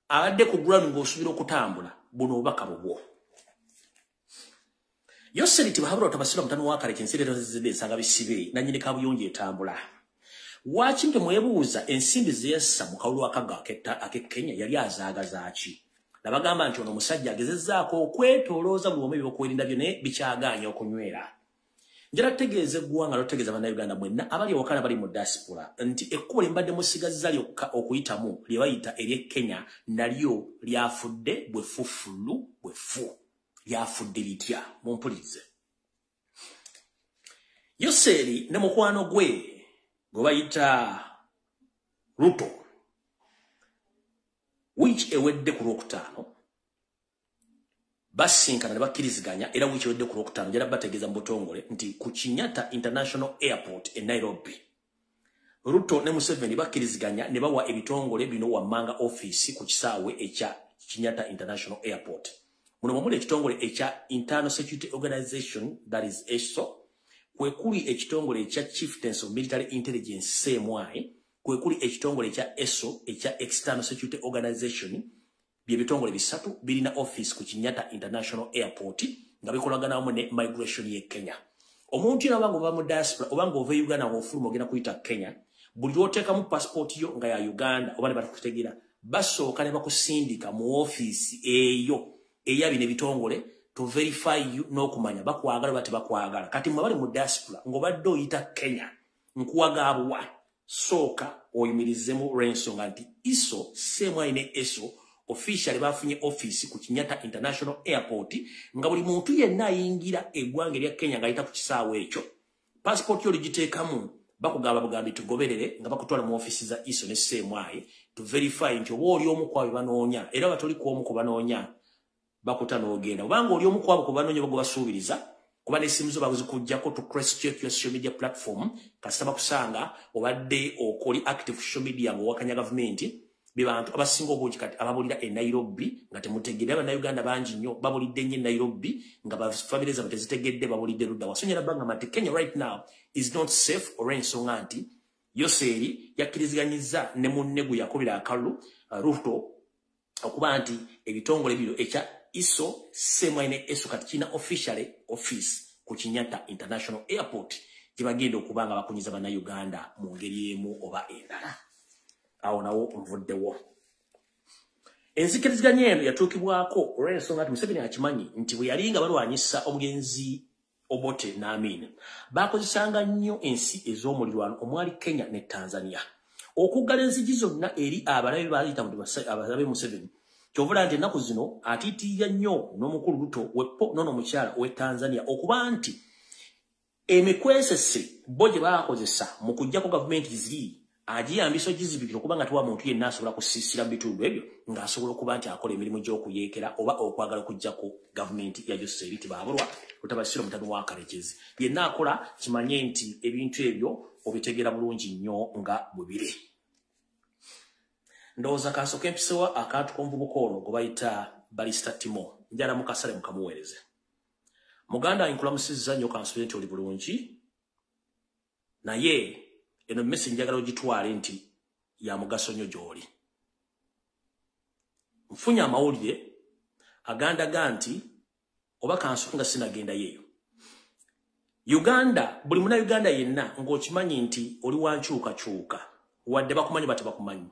abadde ku ground ng'osuubira okutambula buno obubaka bubwo. Yoseriti bahabulwa tabasira mutano wakale kinsireero zizide nsanga bisibe na nnyini kabuyonje etambula. Waki mpe mwebuuza ensimbi zeyassa mu kawulu akaga ake Kenya yali azaagaza ki? Nabagamba nti ono musajja agezezzaako okwetolooza buli omu ebyokwerinda byo naye bikyagaanya okunywera. Njala tegeeze eggwanga lotegeeza bannayuganda mwenna abali awakana bali mu diaspora nti ekkubo lye mbadde musigaziza lyokka okuyitamu lye bayita ery'e Kenya nalyo lyafudde bwefufulu bwefu. Lyafudde litya mumpulirize. Yoseri ne mukwano gwe bayita Ruto which ewedde ku Lwokutaano basinkana ne bakkiriziganya era which ewedde ku Lwokutaano njala bategeeza mu butongole nti ku Kenyatta International Airport e Nairobi Ruto ne Museveni bakkiriziganya ne bawa ebitongole bino wammanga office ku kisaawe ekya Kenyatta International Airport. Muno mwamuli ekitongole ekya Internal Security Organization that is ESO, kwekuli ekitongole ekya Chieftains of Military Intelligence CMI, kwekuli ekitongole ekya ESO ekya External Security Organization, bye bitongole bisatu birina office ku Kenyatta International Airport nga bikolagana wamu ne migration ye Kenya. Omuntu yena bango ba mu diaspora obanga ova Uganda ng'ofuluma ogenda kuyita Kenya, buli lw'oteekamu passport yo nga ya Uganda oba ne batakutegeera basooka ne bakusindika mu office eyo eyabine bitongole to verify you n'okumanya bakwagala bate bakwagala. Kati mwe bali mu diaspora ng'obadde oyita Kenya nkuwagaabwa sooka oyimirizemu lw'ensonga nti ISO CMI ne ESO officially bafunye office ku Kenyatta International Airport nga buli muntu yenna ayingira eggwanga erya Kenya ng'ayita ku kisaawe ekyo passport yo ligiteekamu bakugamba bugambi tugoberere nga bakutwala mu office za ISO ne CMI to verify nti oba oli omu kwabo banoonya era batoli ku omu ku banoonya bakuta n'ogenda obanga oli omu kwabo ku banoonya bago basuubiriza kuba n'essimu zo bazikuggyako to cross check your social media platform kasita bakusanga obadde okoli active social media ng'owakanya gavumenti bibantu abasinga obungi kati ababulira e Nairobi nga temutegedde Abannayuganda bangi nnyo babulidde nnyo e Nairobi nga bafamile zaabwe tezitegedde babulidde ludda wasonyera bangamba nti Kenya right now is not safe olw'ensonga nti Yoseri yakkiriziganyizza ne munne gwe yakubira akalulu Ruto okuba nti ebitongole bino ekya ISO CMI ne ESO kati kina officially office ku Kenyatta International Airport gye bagenda okuba nga bakunyiza Bannayuganda mu ngeri emu oba endala. Awo nawo nvuddewo. Enzikiriziganya eno yatuukibwako olw'ensonga nti Museveni akimanyi nti bwe yali nga balwanyisa omugenzi Obote n'Amin baakozesanga nnyo ensi ez'omulirwano omwali Kenya ne Tanzania okuggala enzigi zonna eri abalabe baayita abalabe Museveni. Kyovula nti ennaku zino atiitirira nnyo n'omukulu Ruto weppo n'omukyala ow'e Tanzania okuba nti emikwesese bo gye baakozesa mu kuggyako gavumenti ziri agiyambisa ogizibikira okuba nga tuwa muntu yenna asobola kusiisira mu bitundu ebyo ng'asobola okuba nti akola emirimu gy'okuyeekera oba okwagala okuggyako gavumenti ya Joseph Biti Baabulwa Lutabasiro mutano wa Karekezi. Yenna akola kimanye nti ebintu ebyo obitegeera bulungi nnyo nga bwe biri. Ndowooza kasooka empisewa akantu k'omuvubuka ono gwe bayita Balista Timo njala mukasale mukamuweereze. Muganda nkulamusizza nnyo kansubire nti oli bulungi naye eno mmesi njagala ogitwale nti ya mugaso nnyo gy'oli. Nfunye amawulire agandaga nti oba kansuka nga sinagenda yeeyo. Uganda buli Munnayuganda yenna ng'okimanyi nti oli wankyukakyuka wadde bakumanyi bate bakumanyi.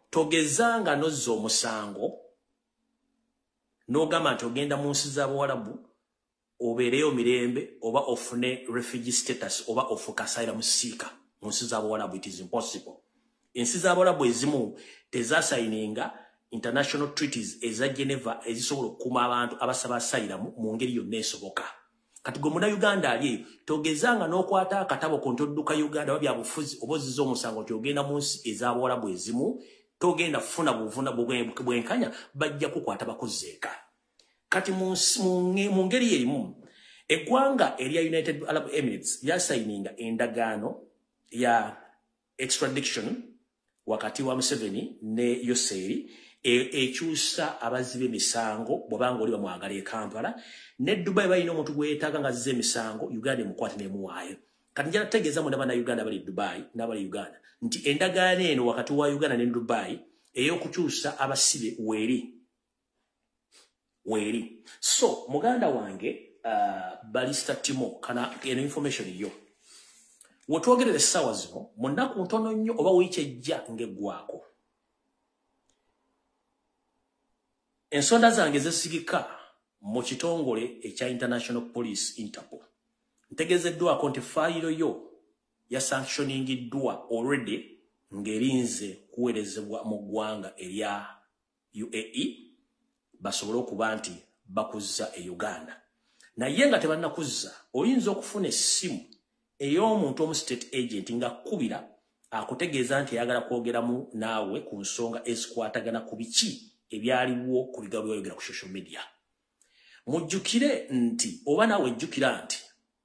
Togezanga nozza omusango n'ogamba nti ogenda mu nsi z'Abawarabu obeereyo mirembe oba ofune refugee status oba ofuuka asylum seeker mu nsi z'Abawarabu. It is impossible. Ensi z'Abawarabu ezimu tezaasayininga international treaties eza Geneva ezisobola okukuuma abantu abasaba asylum mu ngeri yonna esoboka. kati gwe muna Uganda ali togezanga n'okwata akatabo kontodduka Uganda wabya bufuzi obozizo omusango kyogenda mu nsi ezabwala bwezimu togenda funa buvuna bwenkanya bajja kukwata bakuzeeka kati mu ngeri erimu eggwanga erya United Arab Emirates yasayininga endagaano ya extradition wakati wa Museveni ne Yoseri ekyusa abazibe misango bwabanga oli bamwagala e Kampala ne Dubai bayina omuntu gwetaaga nga azze misango Uganda emukwate nemuwaayo kati njala tegeeza mu n'abaana Uganda bali Dubai n'abali Uganda nti endagaano eno wakati wa Uganda ne Dubai ey'okukyusa abasibe weeri so muganda wange Balista Timo kana eno information yo wotwogerere essaawa zino mu nnaku ntono nnyo oba wiiki ejja ng'eggwako ensonda zange zesigika mu kitongole ekya International Police Interpol ntegezeddwako nti fayiro yo ya sanctioningiddwa already ng'erinze kuweerezebwa mu ggwanga erya UAE basobole okuba nti bakuzza e Uganda naye nga tebannakuzza oyinza okufuna essimu ey'omuntu omu state agent nga kkubira akutegeeza nti ayagala kwogeramu naawe ku nsonga ezikwatagana ku biki ebyaliwo ku bigambo by'oyogera ku social media mujjukire nti oba naawe jjukira nti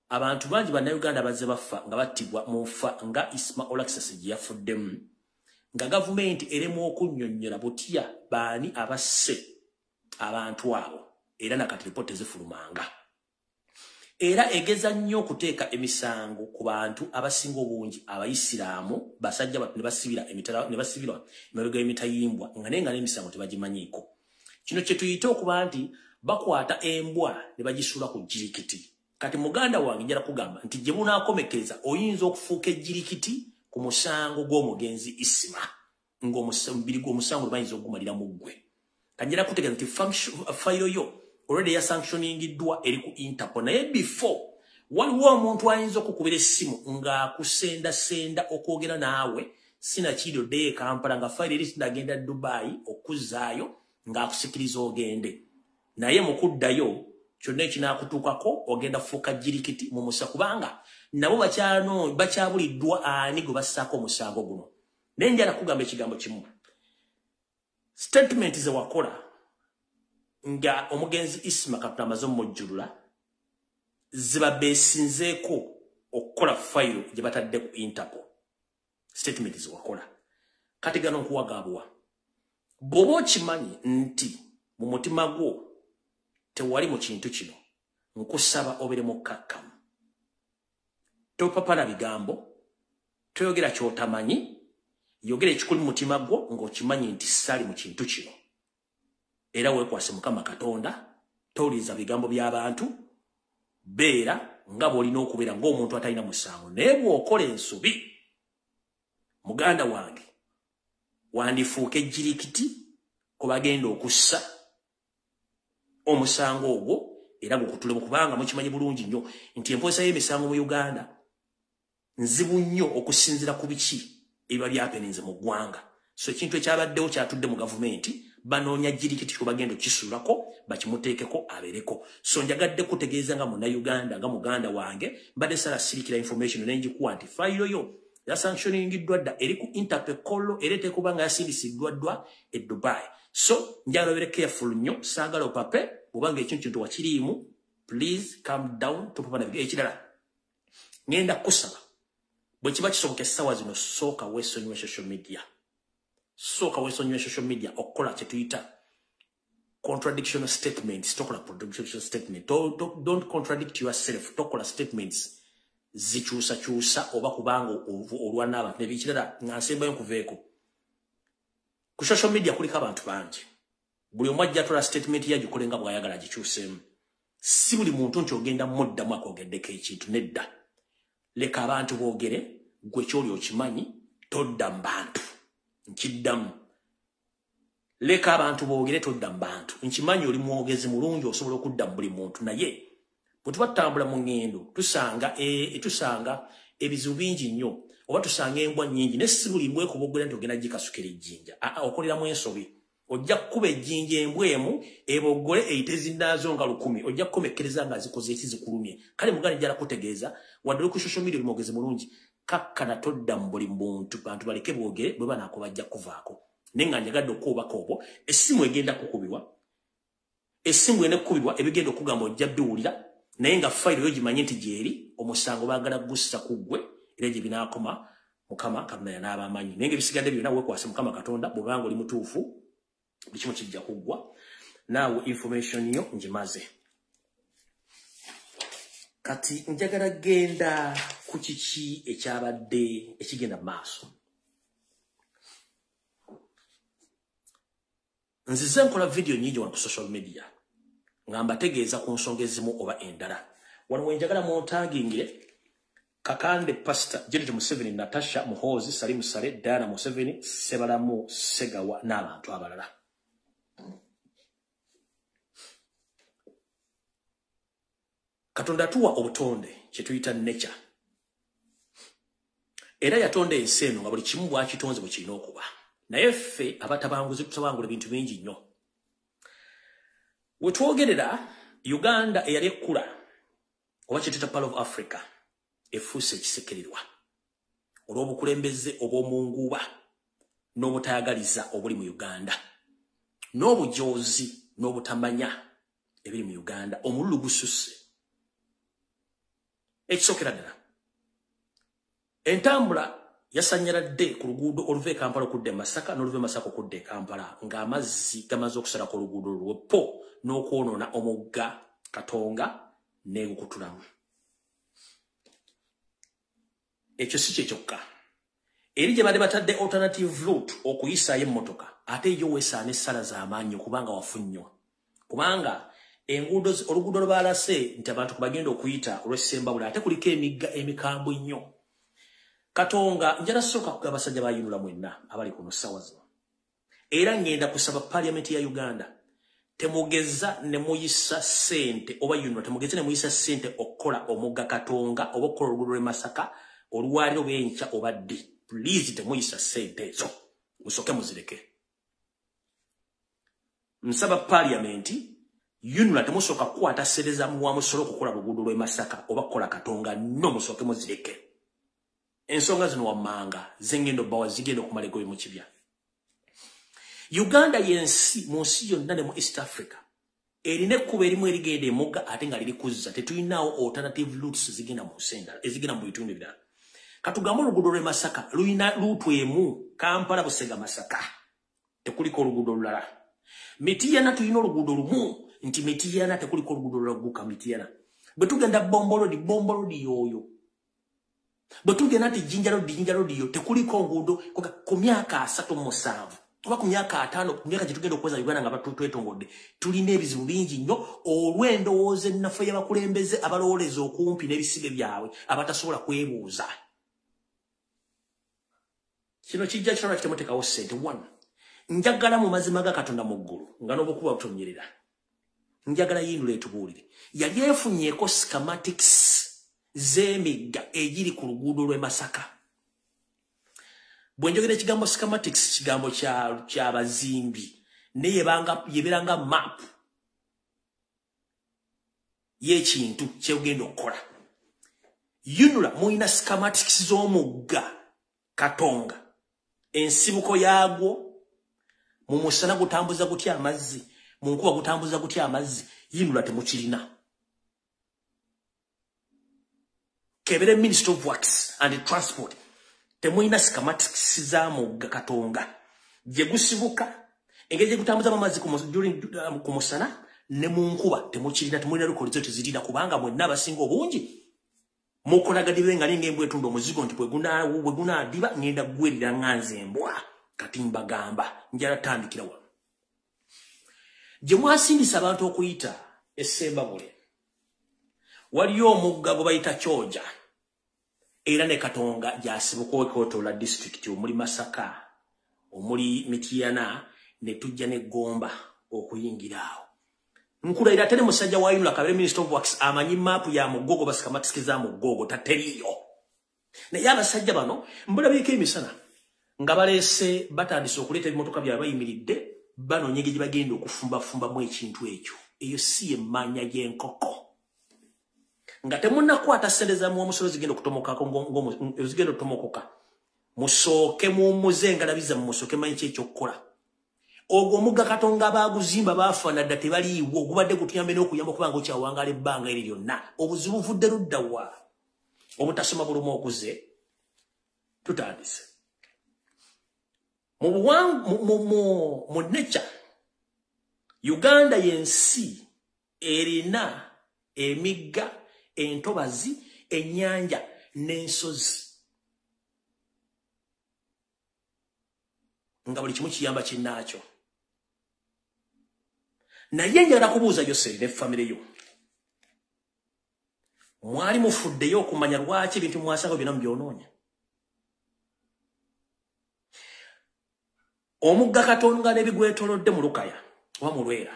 abantu bangi bannayuganda bazze bafa nga battibwa mu nfa nga Isma Olaxas gye yafuddemu nga gavumenti eremu okunnyonnyola butya baani abasse abantu abo era nakati lipoota zifulumanga era egeza nnyo okuteeka emisango ku bantu abasinga obungi abayisiraamu basajja batu ne basibirwa emabega y'emitayimbwa nga naye nga n'emisango tebagimanyiiko kino kye tuyite okuba nti bakwata embwa ne bagisuula ku jirikiti kati muganda wange njala kugamba nti gye munaakomekereza oyinza okufuuka ejjirikiti ku musango gw'omugenzi Isima ng'omubiri gw'omusango bayinza okugumalira mu ggwe kanjala kutegeeza nti fayiro yo already ya sanctioningiddwa eri ku Interpol naye before waliwo omuntu ayinza okukubira essimu ng'akusendasenda okwogera naawe sinakiri oddeyo e Kampala nga fayiro eri tinagenda Dubai okuzzaayo ng'akusikiriza ogende naye mu kuddayo kyonna ekinaakutuukako ogenda kufuuka jirikiti mu musa kubanga nabo bakyabuliddwa ani gwe bassaako omusango guno naye njala kugamba ekigambo kimu statement ze wakola nga omugenzi Isma Kapta amaze omujjulula ziba beesinzeeko okukola fayiro gye batadde ku Interpol statement ze wakola kati gano nkuwagaabwa bw'oba okimanyi nti mu mutima gwo tewali mu kintu kino nkusaba obere mukkakkamu topapala bigambo toyogera ky'otamanyi yogera ekikuli mu mutima gwo ng'okimanyi nti sali mu kintu kino era weekwase Mukama Katonda towuliriza bigambo by'abantu beera nga bw'olina okubeera ng'omuntu atalina musango naye bw'okola ensobi muganda wange wandifuuka ejjirikiti kwe bagenda okussa omusango ogwo era gukutule kubanga mukimanyi bulungi nnyo nti emposa y'emisango mu Uganda nzibu nnyo okusinzira ku biki ebiba byapeninze mu ggwanga so ekintu ekyabaddewo kyatudde mu gavumenti banoonya jirikiti kwe bagenda okisuulako bakimuteekeko abeereko so njagadde kutegeeza nga Munnayuganda nga muganda wange mbadde sala sirikira information nenjikuwa nti fayiro yo ya sanctioningiddwa dda eri ku Interpol era tekubanga yasindisiddwa ddwa e Dubai so njala obere careful nnyo saagala opape bw'obanga ekintu kintu wakiriimu please calm down topapana ekirala ngenda kusaba bwe kiba kisoboka essaawa zino sooka weesonyiwa social media okukola kye tuyita contradictional statements tokola contradictional statement don't contradict yourself tokola statements zikyusa oba kubanga olwa n'abantu nebikirala nga nsembayo nkuveeko ku social media kuliko abantu bangi buli omu ajja atola statement yagikole nga bw'ayagala gikyuseemu si buli muntu nti ogenda muddamu akogeddeko ekintu nedda leka abantu boogere gwe kyoli okimanyi todda mu bantu nkiddamu leka abantu boogere todda mu bantu nkimanyi oli mwogezi mulungi osobola okudda mu buli muntu naye bwe tuba tutambula mu ngendo tusanga ebizibu bingi nnyo oba tusanga embwa nnyingi naye si buli mbwa ekuba ogera nti ogenda gikasukira ejjinja okoleramu ensobi ojja kuba ejjinja embwemu ebogole eyitezindazo nga 10 ojja kukomekkereza nga zikoze ekizikulumye kale mugani jala kutegeeza wadde ku social media lumogeze mulungi kakkana todda mu buli muntu bantu baleke bogere bwe banako bajja kuvaako nenga njagadde okubako obwo essimu egenda kukubibwa essimu ene kukubibwa ebigenda okugamba ojja biwulira naye nga file yo gimanye nti gyeri omusango baagala gussa kuggwe era gye binaakoma mukama katonda n'abamanyi naye nga ebisigadde byonna weekwase mukama katonda bw'obanga oli mutuufu buli kimu kijja kuggwa naawe information yo ngimaze kati njagala genda ku kiki ekyabadde ekigenda maaso nzize nkola video nyingi wano ku social media nga mbategeeza ku nsonga ezimu oba endala wano wenjagala mwotagingire Kakande Pastor Janet Museveni Natasha Muhozi Salim Sale Diana Museveni Sebalamu Segawa n'abantu abalala Katonda tuwa obutonde kye tuyita nature era yatonde ensi eno nga buli kimu bwakitonze bwe kirina okuba naye ffe abatabanguzi tutabangula ebintu bingi nnyo we twogerera Uganda eyali ekkula oba kye tuyita Pearl of Africa efuuse ekisekererwa olw'obukulembeze obw'omunguuba n'obutayagaliza obuli mu Uganda n'obujoozi n'obutamanya ebiri mu Uganda omululu gususse ekisookera ddala entambula yasanyaladde ku luguudo oluva e Kampala okudda e Masaka n'oluva e Masaka okudda e Kampala ng'amazzi gamaze okusalako oluguudo lw'eppo n'okwonoona omugga Katonga n'egukutulamu ekyo si kye kyokka eri gye badde batadde alternative route okuyisaayo emmotoka ate yo weesaana essala z'amaanyi okubanga wafunnywa kubanga oluguudo lwe baalase nti abantu bagenda okuyita olw'essembabula ate kuliko emigga emikambwe nnyo Katonga njala sooka ku abasajja bayinula mwenna abali kuno ssaawa zino era ngenda kusaba parliamenti ya Uganda temugeza ne muyisa ssente oba yunula temugeza ne muyisa ssente okukola omugga Katonga oba okukola oluguudo lw'e Masaka olwaliro b'enkya obadde please temuyisa ssente ezo musooke muzireke nsaba parliamenti yunula temusooka kukwata sereza mu wamusolo okukola luguudo lw'e Masaka oba kukola Katonga no musooke muzireke ensonga zino wammanga zengendo bawa zigenda okumala egoye mu kibya Uganda yensi mu nsi yonna ne mu East Africa erina ekkubo erimu erigenda emugga ate nga liri kuzza tetulinawo alternative routes zigenda mu nsendala ezigenda mu bitundu ebirala katugamba oluguudo lw'e Masaka lulina luutu emu Kampala Busega Masaka tekuliko oluguudo olulala Mityana tulina oluguudo lumu nti Mityana tekuliko oluguudo olulagguka Mityana bwe tugenda bombolodi yoyo bwe tugenda nti jinjalodi yo tekuliko nguudo ku myaka 37 oba ku myaka 5 ku myaka gye tugenda okweza Uganda nga batwetongodde tulina ebizibu bingi nnyo olw'endowooza ennaffe y'abakulembeze abalowoleza okumpi n'ebisige byabwe abatasobola kwebuuza kino kijja kirala kitemutekawo ssente 1 njagala mu mazima ga Katonda mu ggulu nga n'obukuba butonnyerera njagala yindula etubuulire yali efunyeeko schematics z'emigga egiri ku luguudo lw'e Masaka bwe njogera ekigambo schematics kigambo ky'abazimbi naye yeberanga map y'ekintu ky'ogenda okukola yunula muyina schematics z'omugga Katonga ensibuko yaagwo mu musana gutambuza gutya amazzi mu nkuba gutambuza gutya amazzi yinula temukirina kebere Ministry of Works and Transport temuyina schematics za mugga Katonga gye gusibuka engeri gye gutambuza amazzi ku musana ne mu nkuba temukirina temulina lukolizo tezirina kubanga mwenna abasinga obungi mukolagadibe nga linga embwa etunda omuzigo nti bwe gunaadiba ngenda gwerira nganze embwa kati mbagamba njala tandikira wano gye mwasindisa abantu okuyita essembabule waliyo omugga gwe bayita Kyoja era ne Katonga gyasibuka okwotola district omuli Masaka omuli Mityana ne tujja ne Gomba okuyingira awo nkulayira tene musajja wa Yula Kabere Minister of Works amanyi map ya mugogo basikamatisikiza mugogo tateriyo naye abasajja bano mbulabiko emisana nga balese batandise okuleeta ebimotoka byabwe bayimiridde bano nyege gibagenda okufumba mu ekintu ekyo eyo si emanya y'enkoko nga temunnakwata ssente za omusolo zigenda okutomokako zigenda okutomokoka musooke mumuze ngalabiza musooke manyi ki ekyokukola ogwo omugga Katonga baaguzimba baafana dda tebaliiwo ogubadde gutuyambe n'okuyamba okuba nga okyawangala ebbanga eri lyonna obuzibu buvudde ludda wa obutasoma buluma okuze tutandise mu nature Uganda yensi erina emigga entobazi ennyanja n'ensozi nga buli kimu kiyamba kinnaakyo naye njagala kubuuza Yoseri ne famire yo mwali mufuddeyo okumanya lwaki ebintu mwasanga byonna mubyonoonya omugga Katonga n'ebigwetolodde mu Lukaya oba mu Lwera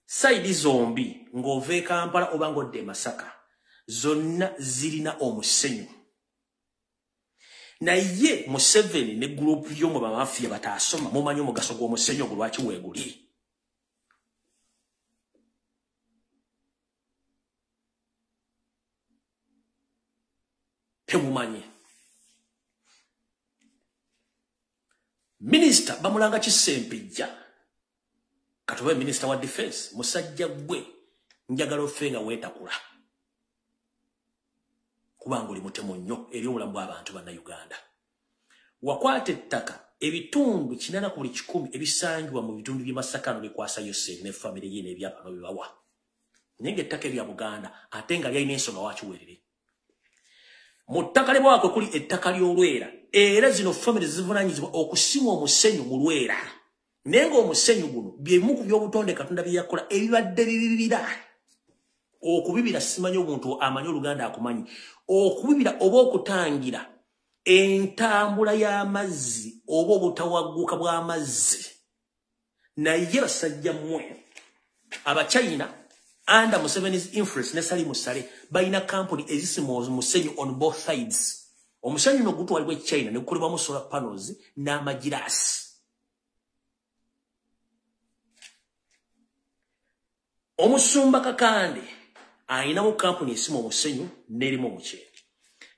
saidi zombi ng'ova e Kampala oba ng'odde e Masaka zonna zirina omusenyu naye Museveni ne group y'omu bamafiya bataasoma mumanyi omugaso gw'omusenyu ogwo lwaki weeguli temumanyi Minister bamulanga Kisempejja katobe Minister wa Defense musajja gwe njagala ofenga weetakula kubanga oli mutemu nnyo eri obulamu bw'abantu banna Uganda wakwata ettaka ebitundu 8 ebisanjibwa mu bitundu by'e Masaka bikwasa Yoseri ne famire ye n'ebyapa bibawa nenge ettaka ebya Buganda ate nga lyalina ensonga wakiwerere mu ttaka ly'ebwakwe kuli ettaka ly'Olwera era zino famire zivunaanyizibwa okusimwa omusenyu mu Lwera naye ng'omusenyu guno byemu ku by'obutonde Katonda bye yakola ebibadde bibibira okubibira simanyi omuntu amanyi Oluganda akumanyi okubibira oba okutangira entambula y'amazzi oba obutawagguka bw'amazzi naye basajja mmwe Abachina under Museveni's influence ne Sali Musale bayina company ezisima omusenyu on both sides omusenyu no gutwalibwa China ne gukolebwamu solar panels n'amagirasi omusumba Kakande aina mu company esimo omusenyu nerimo omukyere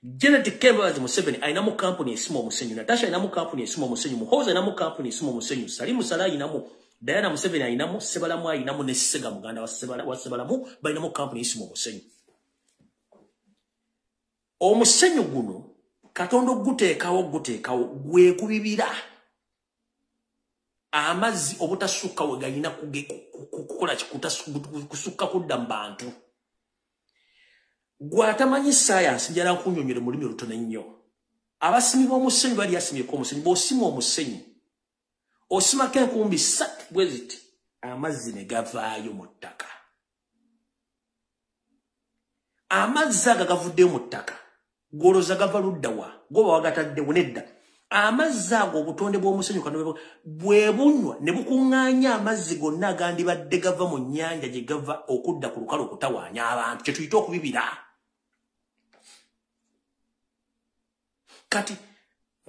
Janet Kembabazi Museveni aina mu company esimo omusenyu Natasha aina mu company esimo omusenyu Muhoza aina mu company esimo omusenyu Sali Musala aina mu Diana Museveni aina mu Sebalamu aina mu ne Sega Muganda wa Sebalamu baina mu company esimo omusenyu omusenyu guno Katonda guteekawo gwe kubibira amazzi obutasukka we galina kukola kusukka kudda mu bantu gwatamanyi science njala nkunyonyere mu lulimi olutono ennyo abasimi b'omusenyu bali asimyeko omusenyu bw'osima omusenyu osimako enkumbi 3 bwe ziti amazzi ne gavaayo mu ttaka amazzi aga gavuddeyo mu ttaka gwolooza gava ludda wa goba wagataddewo nedda amazzi ago obutonde bw'omusenyu kano bwe bunywa ne bukuŋŋaanya amazzi gonna agandibadde gava mu nnyanja gye gava okudda ku lukalu okutawaanya abantu kye tuyita okubibira kati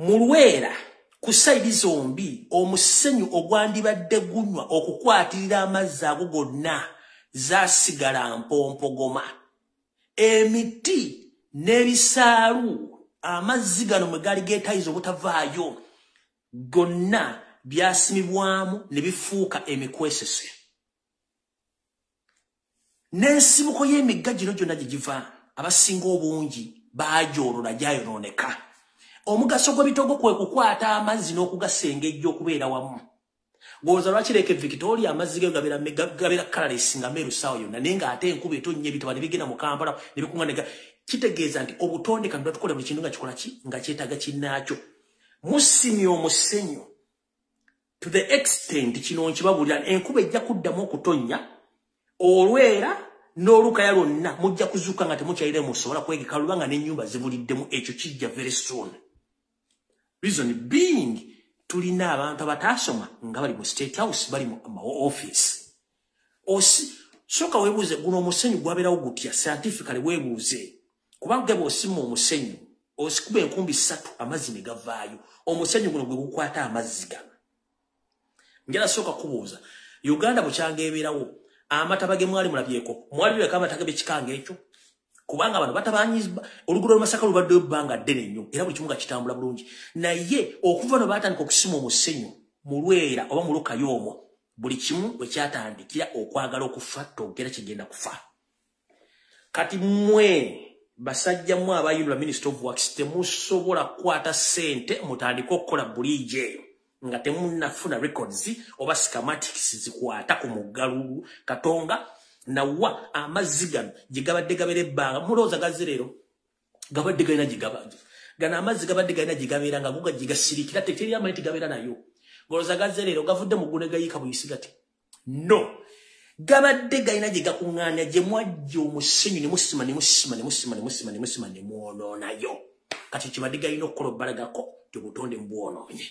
mu Lwera ku sayidi zombi omusenyu ogwandibadde gunywa okukwatirira amazzi ago gonna zaasigala mpompogoma emiti n'ebisaalu amazzi gano mwe gali geetayiza obutavaayo gonna byasimibwamu ne bifuuka emikwesese n'ensibuko y'emigga gino gyonna gye giva abasinga obungi baagyolula gyayonooneka omugaso gw'ebitogo kwe kukwata amazzi n'okugasengejja okubeera wamu gwolooza lwaki leeka Victoria amazzi ge gabeera colorless nga meeru ssaawa yonna naye ng'ate enkuba etonnya ebitaba ne bigenda mu Kampala ne bikuŋŋaaneka kitegeeza nti obutonde kano tukola buli kintu nga kikola ki nga kyetaaga kinnaakyo musimye omusenyu to the extent kino nkibabulira enkuba ejja kuddamu okutonnya Olwera n'Olukaya lwonna mujja kuzuuka nga temukyayire musobola kwegeka lubanga n'ennyumba zibuliddemu ekyo kijja very soon reason being tulina abantu abataasoma nga bali mu State House bali mu office soka weebuuze guno omusenyu gwabeerawo gutya scientifically weebuuze kubanga bwe osima omusenyu osikuba enkumbi 3 amazzi ne gavaayo omusenyu guno gwe gukwata amazzi gano Njala soka kubuuza. Uganda bukyanga ebeerawo. Amataba ge mwali mulabyeko. Mwali bwe kama tagabe kikanga ekyo. Kubanga abantu batabanyiza oluguudo lw'Masaka lubadde bbanga ddene nnyo era buli kimu nga kitambula bulungi. Naye okuva no batandika okusima omusenyu mu Lwera oba mu Lukayoomo buli kimu bwe kyatandikira okwagala okufa togera kigenda kufa. Kati mmwe basajja mwe abayinula Minister of Works temusobola kukwata ssente mutandika okukola bulijjo eyo nga temunnafuna records oba schematics zikwata ku muggalulu Katonga nawa amazzi gano gye gabadde gabera ebbanga mulowooza gazirero gabadde galina gye gabadde gano amazzi gabadde galina gye gabeera nga guga gye gasirikira teteri amanyi gabeera nayo ngolooza gazirero gavudde mu ggune gayiika buyisi gati no gabadde galina gye gakuŋŋaanya gye mwajja omusenyu ne musima ne muwonoonayo kati kibadde galina okukola obbalagako tebutonde mubwonoonye.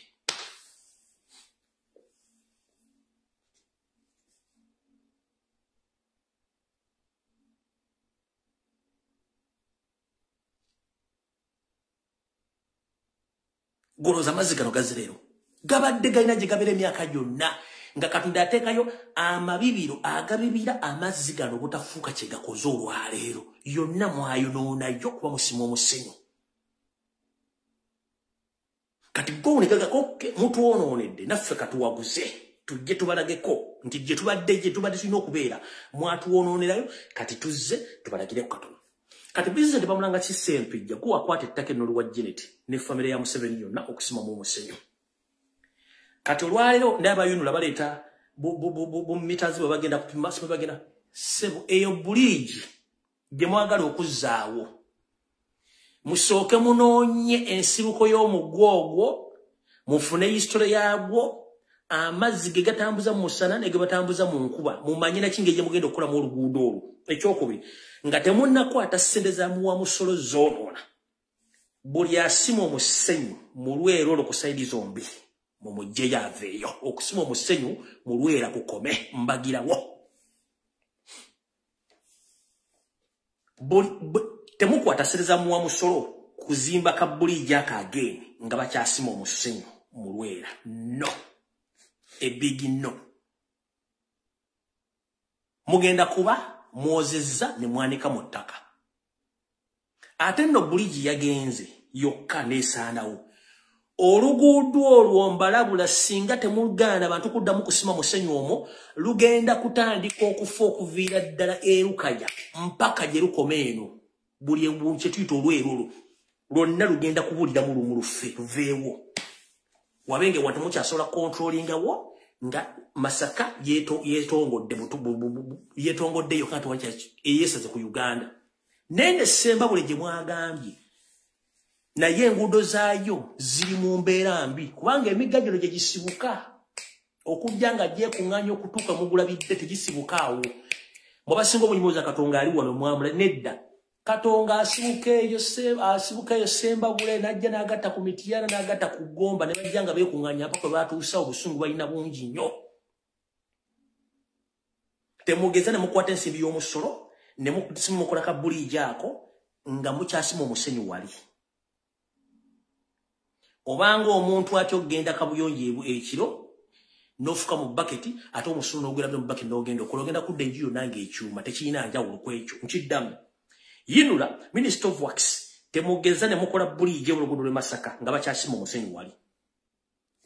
Goloza amazzi gano gazirero gabadde galina gye gabeera emyaka gyonna nga Katonda ateekayo amabibiro agabibira amazzi gano obutafuuka kye gakoze olwaleero yonna mwayonoonayo kuba musima omusenyu. Kati gowonegagako mutuwonoonedde naffe katuwaguze tujje tubalageko nti gye tubadde tulina okubeera mwatuwonoonerayo kati tuzze tubalagireko Katonda. Kati President bamulanga Kisempijja kuwakwata ettaka eno Lwaki Janet ne famire ya Museveni yonna okusimamu omusenyu. Kati olwaleero n'abayunula baleeta mitazi bwe bagenda kupima sibe bagenda sebo eyo bulijji gye mwagala okuzzaawo musooke munoonye ensibuko y'omuggo ogwo mufune history yagwo amazzi ge gatambuza mu musana ne ge batambuza mu nkuba mumanye na kinge gye mugenda okukola mu oluguudo olwo. Ekyokubiri nga temunnakwata ssente za muwa musolo zoonoona buli asima omusenyu mu Lwera olwo ku sayidi zombi mumujje yaveeyo okusima omusenyu mu Lwera kukome mbagirawo. Temukwata ssente za muwa musolo kuzimba ka bulijjo akageeni nga bakyasima omusenyu mu Lwera no a big no. Mugenda kuba mwozezza ne mwanika mu ttaka ate nno bulijji yagenze yokka neesaanawo oluguudo olwo mbalabula singa temugaana bantu kuddamu kusima musenyu omwo lugenda kutandika okufa okuviira ddala erukaya mpaka gye lukoma eno buli kye tuyita Olwera olwo lwonna lugenda kubulira mu lufe luveewo wabenge wantu mukyasobola kontrolingawo nga Masaka yetongodde yokka tuwakyaki eyeesaze ku Uganda nende Semba bule gye mwagambye naye enguudo zaayo ziri mu mbeera mbi kubanga emigga gino gye gisibuka okujja nga gyekuŋŋaanya okutuuka mugulabidde tegisibuka awo mwabasinga obunyumuza Katonga ali wano mwamula nedda Katonga asibuka eyo Semba bule najja n'agatta ku Mityana n'agatta ku Gomba ne bajja nga beekuŋŋaanya mpaka baatuusa obusungu balina bungi nnyo. Temugeza ne mukwata ensimbi y'omusolo ne mukola ka bulijjo ako nga mukyasima omusenyu wali obanga omuntu atyo ogenda kabuyonjo ekiro n'ofuka mu baketi ate omusolo n'ogera mu baketi n'ogenda okola ogenda kudda enju yonna ng'ekyuma tekirina njawulo ku ekyo nkiddamu. Yinula Minister of Works temugeza ne mukola bulijjo mu luguudo lw'e Masaka nga bakyasima omusenyu wali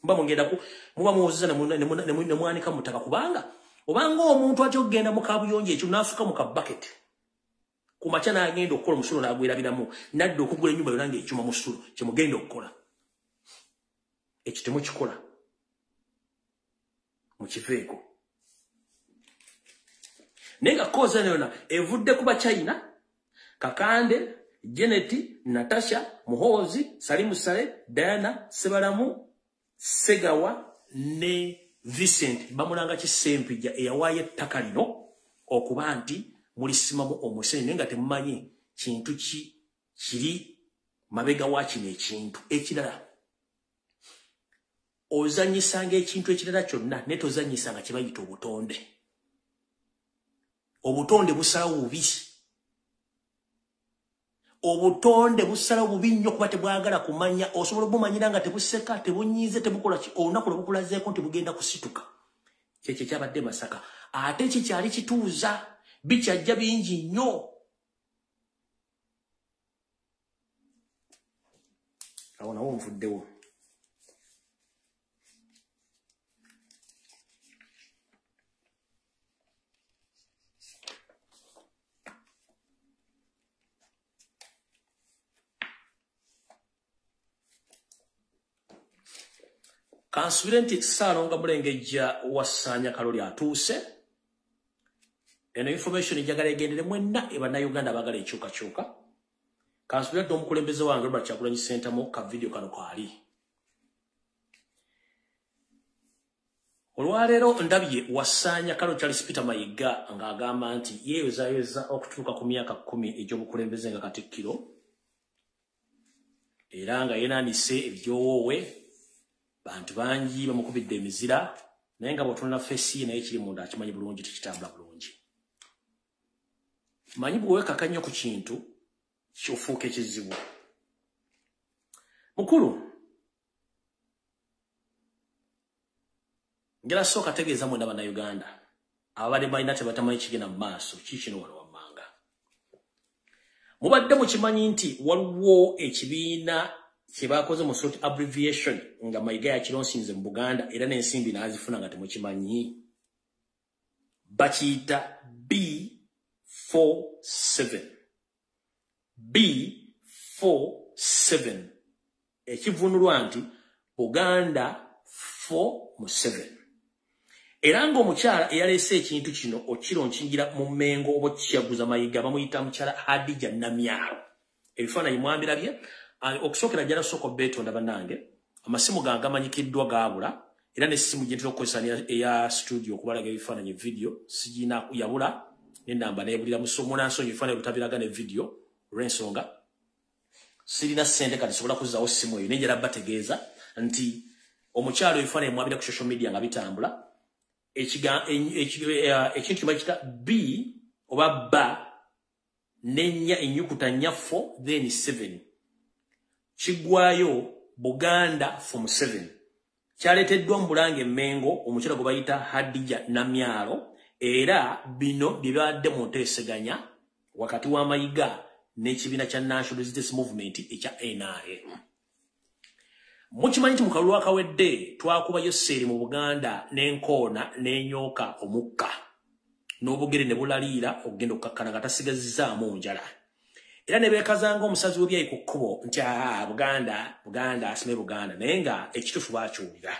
mba mugenda muba muwozeza ne mwanika mu ttaka kubanga obanga omuntu atyo ogenda mu kabuyonjo ekyo n'afuka mu kabaketi ku makya n'agenda okukola omusulo n'agwerabiramu nadda okugula ennyumba yonna ng'ekyuma mu sulo kye mugenda okukola ekyo temukikola mukiveeko naye nga kooza yonna evudde ku Bachina Kakande Janet Natasha Muhoozi Salimu Sale Diana Sebalamu Segawa ne Vincent bamulanga Kisempijja eyawaayo ettaka lino okuba nti mulisimamu omusenyu nga temumanyi kintu kiri mabega wa kino ekintu ekirala ozanyisanga ekintu ekirala kyonna ne tozanyisanga kye bayita obutonde. Obutonde busalawo bubi obutonde busalawo bubi nnyo kuba tebwagala kumanya osobola obumanyira nga tebuseka tebunyiize tebukola ki olunaku lwe bukulazeeko nti bugenda kusituka kyekyo kyabadde Masaka ate kikyali kituuza bikyajja bingi nnyo awo nawo nvuddewo kansubire nti Ssaalonga Mulengejja Wassanya Kaloli atuuse eno information njagala egendere mwenna Bannayuganda abagala ekyukakyuka kansubire dde omukulembeze wange Robert Kyagulanyi Ssentamu ka video kano kaali olwaleero ndabye Wassanya Kaloli Charles Peter Mayiga ng'agamba nti yeeyozayeza okutuuka ku myaka 10 egy'obukulembeze nga Katikkiro era nga yenaanise ebyowoowe bantu bangi bamukubidde emizira naye nga bw'otunula fesi naye kiri munda akimanyi bulungi tekitambula bulungi manyi bw'owekaka nnyo ku kintu ky'ofuuka ekizibu mukulu njala sooka tegeeza mwenda Bannayuganda ababadde balina tebatamanyi kigenda mu maaso kikino wano wammanga mubadde mukimanyi nti waliwo ekibiina kyebakoze mu sort abbreviation nga Mayiga yakironsinze mu Buganda era n'ensimbi n'azifuna nga temukimanyi bakiyita B47 B47 ekivunulwa nti Buganda 4-7 era ng'omukyala eyaleese ekintu kino okironkingira mu Mmengo oba kiyaguza Mayiga bamuyita mukyala Hadija Namyalo ebifaananyi mwambirabye okusookera jjala soko beetonda bannange amasimu gange gamanyikiddwa gaabula era n'essimu gye ntera okukozesa eya studio okubalaga ebifaananyi video sigina yabula n'ennamba neebulira munansonyi ebifaananyi butabiraga ne video olw'ensonga sirina ssente kati sobola kuzzaawo ssimu eyo nenjala bategeeza nti omukyalo ebifaananyi mwabira ku social media nga bitambula ekintu kimakita B oba ba n'ennya ennyukuta nnya 4 then 7 kigwayo Buganda 4-7 kyaleeteddwa mu Bulange Mmengo omukyala gwe bayita Hadija Namyalo era bino bye bibadde mu nteeseganya wakati wa Mayiga n'ekibiina kya National Resistance Movement ekya NRA mukimanyi nti mu kalulu akawedde twakubayo sseeri mu Buganda n'enkoona n'enyooka omukka n'obugere ne bulaliira okugenda okukakkana nga tasigazizaamu njala era ne beekazanga omusazi w'ebyayi ku kkubo nti Buganda asime Buganda naye nga ekituufu baakiwulira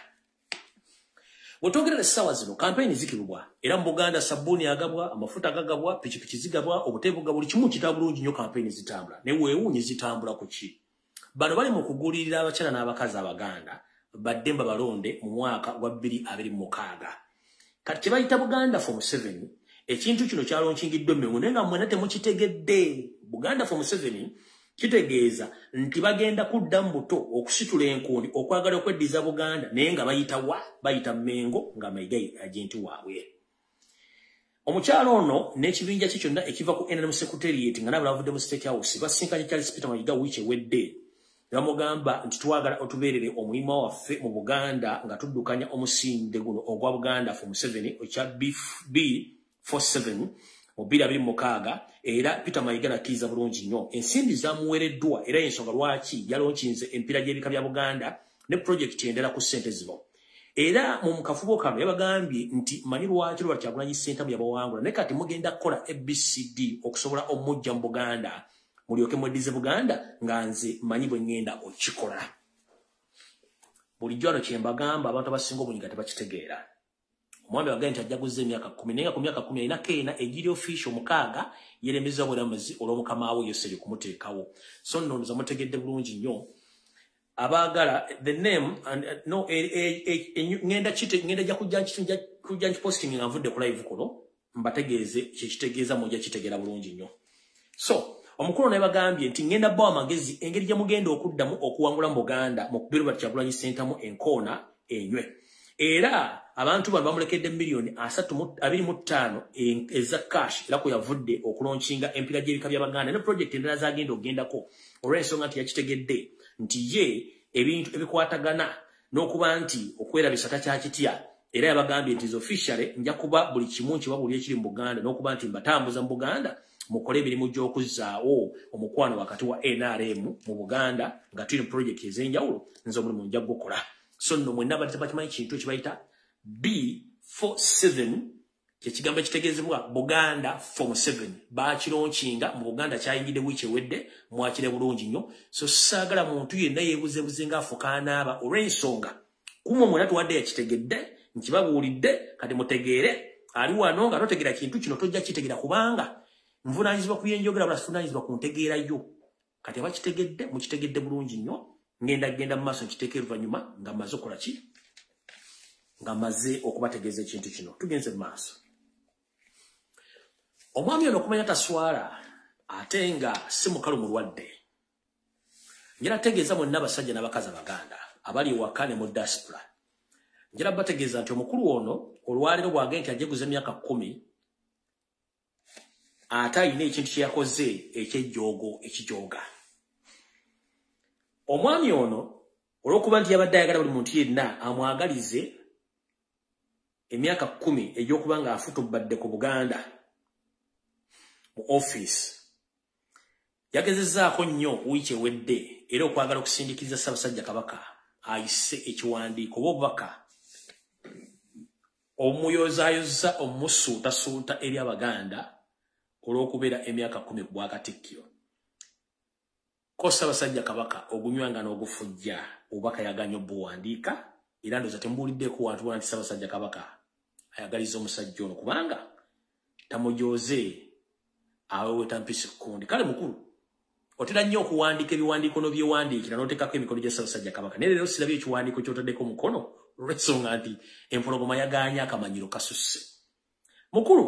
bw'otwogerera essaawa zino kampeyini zikibubwa era mu Buganda sabbuuni agabwa amafuta gagabwa pikipiki zigabwa obuteebuga buli kimu kitaba bulungi nnyo kampeyini zitambula ne weewuunyi zitambula ku ki bano bali mu kugulirira abakyala n'abakazi Abaganda badde mbabalonde mu mwaka gwa 2026 kati kye bayita Buganda 4-7 ekintu kino kyalonkingiddwa Mmengo naye nga mwena temukitegedde Buganda 4-7 kitegeeza nti bagenda kudda mu buto okusitula enkundi okwagala okweddiza Buganda naye nga bayita Mmengo nga Mayiga agenti waabwe omukyalo ono n'ekibinja kye kyonna ekiva ku NRM Secretariat nga nabo bavudde mu State House basinkanye Charles Peter Mayiga wiiki ewedde bamugamba nti twagala otubeerere omulima waffe mu Buganda nga tuddukanya omusinde guno ogwa Buganda 4-7 ekya B47 mu 2026 era Peter Mayiga nakkiza bulungi nnyo ensimbi zamuweereddwa era ensonga lwaki yalonkinze empira gy'ebika bya Buganda ne project endala ku ssente zino era mu kafubo kano yabagambye nti manyi lwaki Robert Kyagulanyi Ssentamu yabawangula ne kati mugenda kukola ABCD okusobola omujja mu Buganda mulyoke mweddize Buganda nga nze manyi bwe ngenda okikola bulijjo ano kye mbagamba abantu abasinga obungi nga tebakitegeera omwami wagambye nti ajjaguza emyaka 10 naye nga ku myaka 10 alina keena egiri official mukaaga yeremeza obulamuzi olw'omukama we Yoseri kumuteekawo so nno ndoza mutegedde bulungi nnyo abagala the name and no ngenda ja kujja posting nga nvudde ku live kuno mbategeeze kitegeeza mujja kitegeera bulungi nnyo so omukulu naye bagambye nti ngenda bbawa amagezi engeri gye mugenda okuddamu okuwangula mu Buganda mu kubiri Robert Kyagulanyi Ssentamu enkoona enywe era abantu bano bamulekedde milioni 325 eza cash era ko yavudde okulonkinga empira gy'ebika bya Baganda ne project endala zagenda ogendako olw'ensonga nti yakitegedde nti ye ebintu ebikwatagana n'okuba nti okwerabisa takyakitya era yabagambye nti officially nja kuba buli kimu kiba buli ekiri mu Buganda n'okuba nti mbatambuza mu Buganda mukole emirimu gy'okuzzaawo omukwano wakati wa NRM mu Buganda nga tuli mu project ez'enjawulo nze omulimu nja gukola. So nno mwenna abadde bakimanyi kintu ekibayita B47 kyekigambo ekitegeezebwa Buganda Form 7 bakironchinga mu Buganda kyayingidde wiiki ewedde mwakire bulungi nnyo. So saagala muntu yenna yeebuzeebuze ng'afukaanaaba olw'ensonga kumwe mwena tuwadde yakitegedde nkibabuulidde kati mutegeere ali wano nga totegeera kintu kino tojja kitegeera kubanga nvunaanyizibwa ku byenjogera wala sivunaanyizibwa ku ntegeerayo. Kati abakitegedde mukitegedde bulungi nnyo ngenda mu maaso nkiteeka oluvannyuma nga mmaze okukola ki nga mmaze okubategeeza ekintu kino. Tugenze mu maaso. Omwami ono okumanya taswala ate nga si mukalu mulwadde. Njala tegeeza mwenna abasajja n'abakazi Abaganda abali ewaka ne mu diaspora. Njala bategeeza nti omukulu ono olwaleero bw'agenda nti ajeguza emyaka 10 ate ayina ekintu kye yakoze eky'ejjoogo ekijooga. Omwami ono olw'okuba nti yabadde ayagala buli muntu yenna amwagalize emyaka 10 egy'okuba nga afutubadde ku Buganda mu office yagezezzaako nnyo wiiki ewedde era okwagala okusindikiza Ssaabasajja Kabaka ayise ekiwandiiko oba obubaka omuyozaayoza omusuutasuuta eri Abaganda olw'okubeera emyaka 10 ku Bwakatikkiro. Ko Ssaabasajja Kabaka ogunywanga n'ogufujja obubaka yaganye obuwandiika era ndowooza temubuuliddeeko wantu bona nti Ssaabasajja Kabaka ayagaliza omusajja ono kubanga tamujooze aweweta mpisi kundi. Kale mukulu otera nnyo okuwandiika ebiwandiiko n'obyewandiikira n'oteekako emikono gya Ssaabasajja Kabaka. Naye leero sirabye ekiwandiiko ky'otaddeko omukono olw'ensonga nti empologoma yagaanye akamanyiro kasusse. Mukulu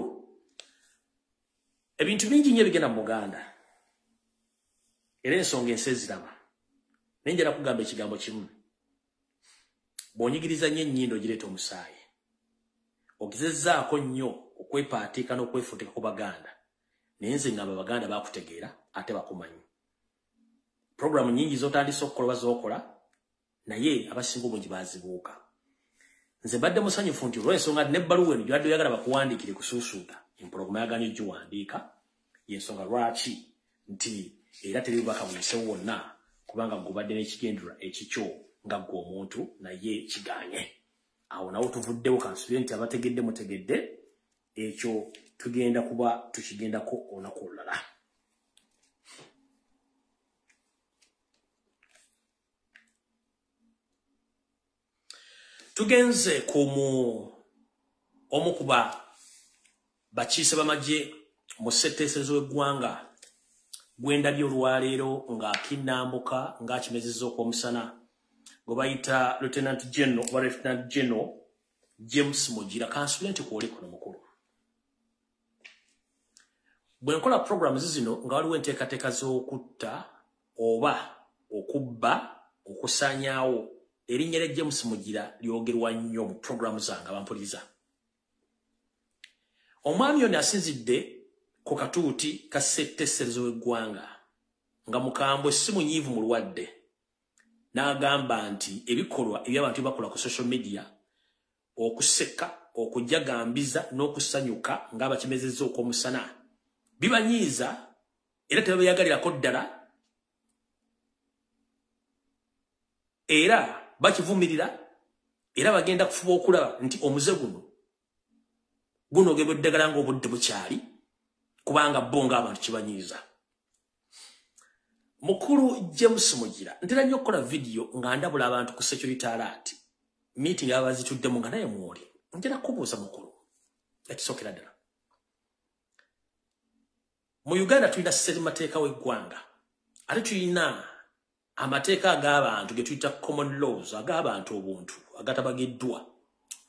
ebintu bingi nnyo ebigenda mu Buganda era ensonga ensi eziraba. Naye njala kugamba ekigambo kimu. Bw'onyigiriza nnyo ennyindo gireeta omusaayi. Ogezezzaako nnyo okwepaatiika n'okwefuutika ku Baganda. Naye nze ngamba Abaganda baakutegeera ate bakumanyi. Programu nnyingi z'otandise okukola oba z'okola naye abasinga obungi baazibuuka. Nze mbadde musanyufu nti olw'ensonga n'ebbaluwa eno gy'obadde oyagala bakuwandiikire kusuusuuta empologoma yagaanye ogiwandiika y'ensonga lwaki nti era teri bubaka buyise wonna kubanga gubadde n'ekigendera ekikyo nga ggwe omuntu naye kiganye. Awo nawo tuvuddewo kansubire nti abategedde mutegedde ekyo tugenda kuba tukigendako olunaku olulala. Tugenze ku omu kuba bakiise b'amagye mu ssetteesezo w'eggwanga gwendabye olwaleero ng'akinnambuka ng'akimezezza okw'omusana gwe bayita Lieutenant General oba Lieutenant General James Mugira. Kansubire nti kwoli kuno mukulu. Bwe nkola programs zino nga waliwo enteekateeka z'okutta oba okubba okusaanyaawo erinnya lya James Mugira lyogerwa nnyo mu programu zange abampuliriza. Omwami ono asinzidde ku katuuti ka ssetteesezo w'eggwanga nga mukambwe si munyiivu mulwadde n'agamba nti ebikolwa eby'abantu bakola ku social media okuseka okujagambiza n'okusanyuka ng'abakimezezza okw'omusana bibanyiiza era tebabeyagalirako ddala era bakivumirira era bagenda kufuba okulaba nti omuze guno ogebwa eddagala ng'obudde bukyali kubanga bo ng'abantu kibanyiiza. Mukulu James Mugira ntera nnyo okukola vidiyo nga ndabula abantu ku security alert meeting abazituddemu nga naye mwoli. Ntera kubuuza mukulu ekisookera ddala. Mu Uganda tulina ssemateeka w'eggwanga ate tulina amateeka ag'abantu ge tuyita common laws ag'abantu obuntu agatabagiddwa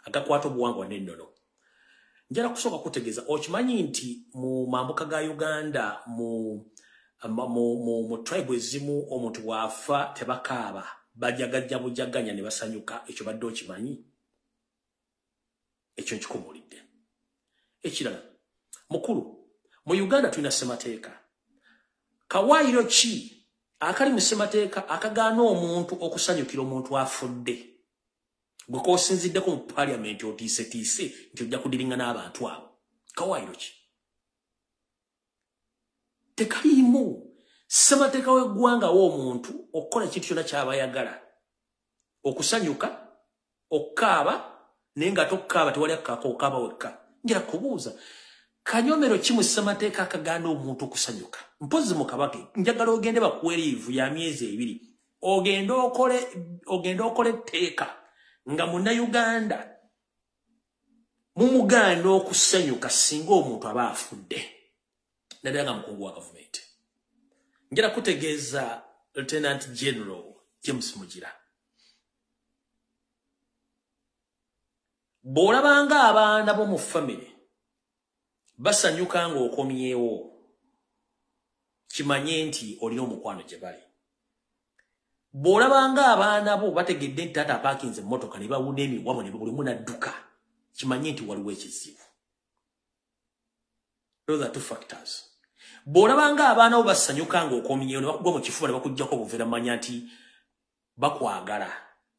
agakwata obuwangwa n'ennono. Njala kusooka kutegeeza okimanyi nti mu mambuka ga Uganda mu tribe ezimu omuntu bw'afa tebakaaba bajagajja bujaganya ne basanyuka. Ekyo badde okimanyi? Ekyo nkikubuulidde. Ekirala mukulu mu Uganda tulina ssemateeka. Kawaayiro ki akali mu ssemateeka akagaana omuntu okusanyukira omuntu afudde? gwe kosinziddeko mu parliament otiise nti ojja kudiringa n'abantu abo kawaayiro ki tekaliimu ssemateeka w'eggwanga w'omuntu okukola ekintu kyonna ky'aba ayagala okusanyuka okukaaba naye nga tokkaaba tewali akkaako okaaba wekka njala kubuuza kanyomero ki mu ssemateeka akagaana omuntu okusanyuka mpozi mu Kabaka njagala ogende bakuwe liivu ya myezi 2 ogende okole etteeka nga munnayuganda mumugaana okusanyuka singa omuntu aba afudde naddala nga mukungu wa gavumenti njala kutegeeza Lieutenant General James Mugira bw'olabanga abaana b'omu family basanyuka ng'okomyewo kimanye nti olina omukwano gye bali bw'olabanga abaana bo bategedde nti taata apaakinze emmotoka ne bawuna emiwamo ne buli munadduka kimanye nti waliwo ekizibu. Those are two factors. Bw'olabanga abaana bo basanyuka ng'okomyewo ne bakugwa mu kifuba ne bakuggyako obuveera manya nti bakwagala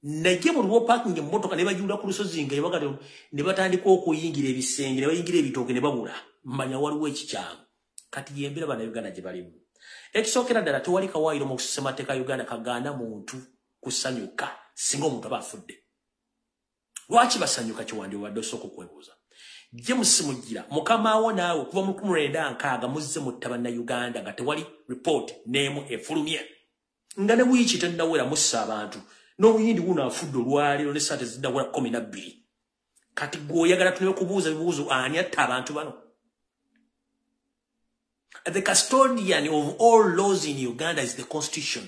naye mu lwo parking emmotoka ne bajula ku lusozi nga ebagala ne batandika okuyingira ebisenge ne bayingira ebitooke ne babula manya waliwo ekikyamu kati yembera bana Uganda gye balimu. Ekisookera ddala tewali kawaayiro mu ssemateeka Uganda kagaana muntu kusanyuka singa omuntu aba afudde. Lwaki basanyuka kiwandi obadde osooka okwebuuza. James Mugira mukama wo naawe kuva mu 1996 muzze mu ttabanna Uganda nga tewali report n'emu efulumye nga ne wiiki tennawera mussa abantu n'obuyindi buno afudde olwaliro ne ssaate ziddawera 12 kati gw'oyagala tuleme kubuuza bibuuzo ani atta abantu bano. The custodian of all laws in Uganda is the constitution,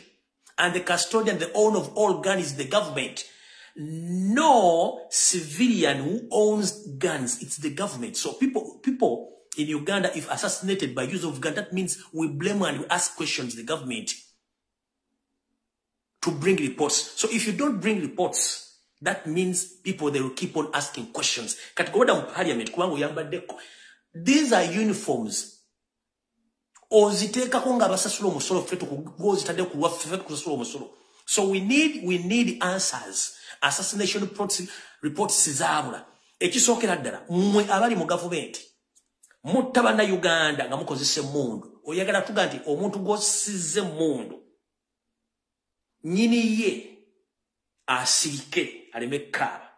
and the custodian, the owner of all guns is the government. No civilian who owns guns, it's the government. So people in Uganda, if assassinated by use of gun, that means we blame and we ask questions the government to bring reports. So if you don't bring reports, that means people, they will keep on asking questions. Parliament, these are uniforms. Oziteka konga basasula omusolo fetu kugozitade kuwa fetu kusasula omusolo. So we need answers. Assassination reports sizabula. Ekisookera ddala mmwe abali mu government mutabana Uganda nga mukozese mundu oyagala tuga nti omuntu gosize mundu nyini ye asirike aleme kaba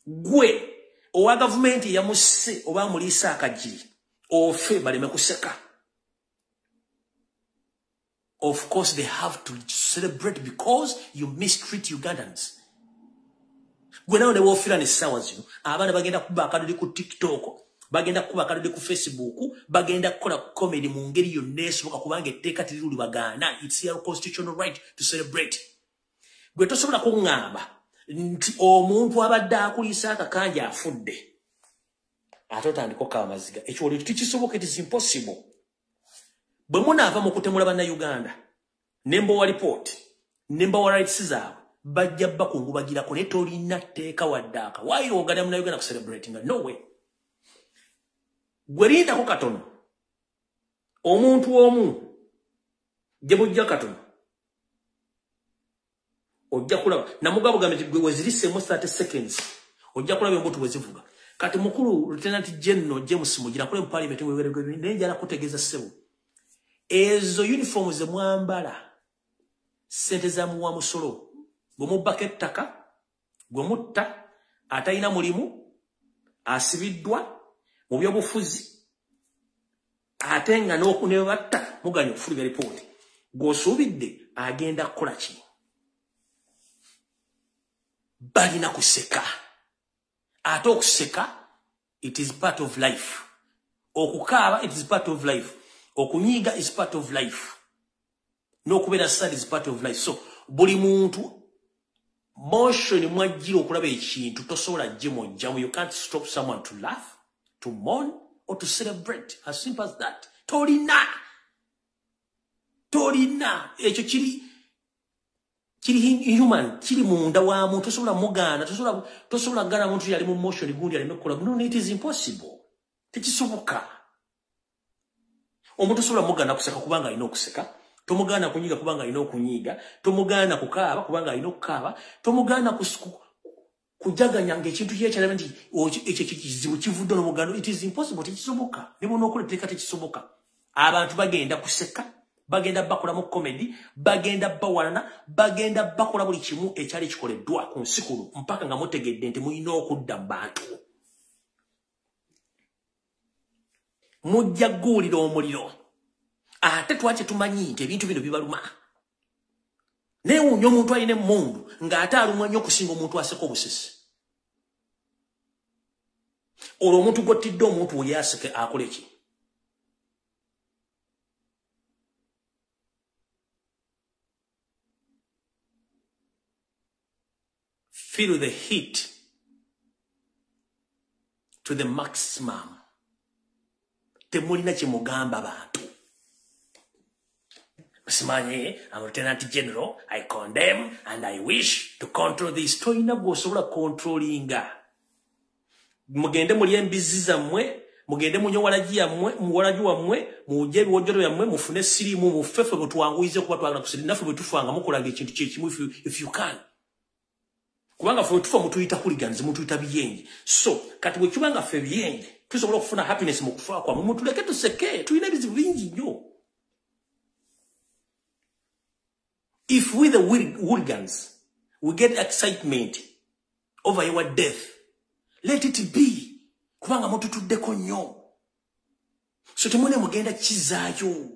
gwe owa government yamusse oba mulisa akajiri ofe baleme kuseka. Of course, they have to celebrate because you mistreat Ugandans. When I was feeling the sounds, you know, abana bagenda kuba akadode ku TikTok, bagenda kuba akadode ku Facebook, bagenda kola comedy mu ngeri yonneso bakubanga etteeka tiruli bagana. It's your constitutional right to celebrate. Gwe tosobola kungamba nti omuntu abadde akulisa akakanja afudde. Atotandika kawa maziga. Ekyo oli tikisoboka, it is impossible. Bwe munaava mu kutemula banna Uganda nembo wa report nembo wa rights zaabwe bajja bakungubagirako ne tolina tteeka waddaka why ogana mu Uganda ku celebrating no way. Gwe linda ko katono omuntu omu gye bujja katono ojja kulaba namugabo gambe gwe wezirise mu 30 seconds ojja kulaba embuto wezivuga kati mukulu Lieutenant General James Mugira kule mu parliament weweregwe nenjala kutegeeza sebo ezo uniform ze mwambala sente za muwa musolo gwe mubaka ettaka gwe mutta atayina mulimu asibiddwa mu byobufuzi ate nga n'okunebatta muganya okufulira report gw'osuubidde agenda kukola ki balina kuseka ate okuseka it is part of life okukaaba it is part of life okunyiga is part of life. No kubera sad is part of life. So, buli muntu motion mwajiro okulaba ekintu tosobola jimo jamu. You can't stop someone to laugh, to mourn, or to celebrate. As simple as that. Torina. Ekyo kiri human. Kiri munda wa muntu tosobola mugana. Tosobola gana muntu yali mu motion gundi yali mekola. No, it is impossible. Tekisoboka. Omuntu sobola mugana kuseka kubanga alina okuseka Tomugana kunyiga kubanga alina okunyiga, tomugana kukaaba kubanga alina okukaaba, tomugana kujaganya ng'ekintu ky'ekirala nti ekyo kizibu kivudde n'omugano. It is impossible, tekisoboka. Ne bonna okuleteeka tekisoboka. Abantu bagenda kuseka, bagenda bakola mu comedy, bagenda bawanana, bagenda bakola buli kimu ekyali kikoleddwa ku nsi kuno mpaka nga mutegedde nti mulina okudda mu bantu. Mujja gguulira omuliro. Ate twakye tumanyi nti ebintu bino bibaluma. Neewuunya omuntu alina emmundu ng'ate alumwa nnyo okusinga omuntu aseka obusisi. Olwo omuntu gwottidde omuntu oyo aseke akole ki? Feel the heat to the maximum. Temulina kye mugamba bantu. Simanye, I'm Lieutenant General, I condemn and I wish to control this. Toyina gwosobola controllinga. Mugende muli embizi zammwe, mugende munyo walagi yammwe, muwalagi wammwe, muje ebiwojjolo yammwe, mufune sirimu, mufefe bwe tuwanguyize kuba twagala kusiri. Naffe bwe tufanga mukolanga ekintu kyekimu if you can. Kubanga ffe tufa mutuyita hooligans, mutuyita biyenje. So, kati bwe kibanga ffe biyenje, tusobola okufuna happiness mu kufa kwammwe, mutuleke tuseke, tulina ebizibu bingi nnyo. If we the hooligans, we get excitement over your death, let it be. Kubanga mututuddeko nnyo. So temune mugenda kizaayo.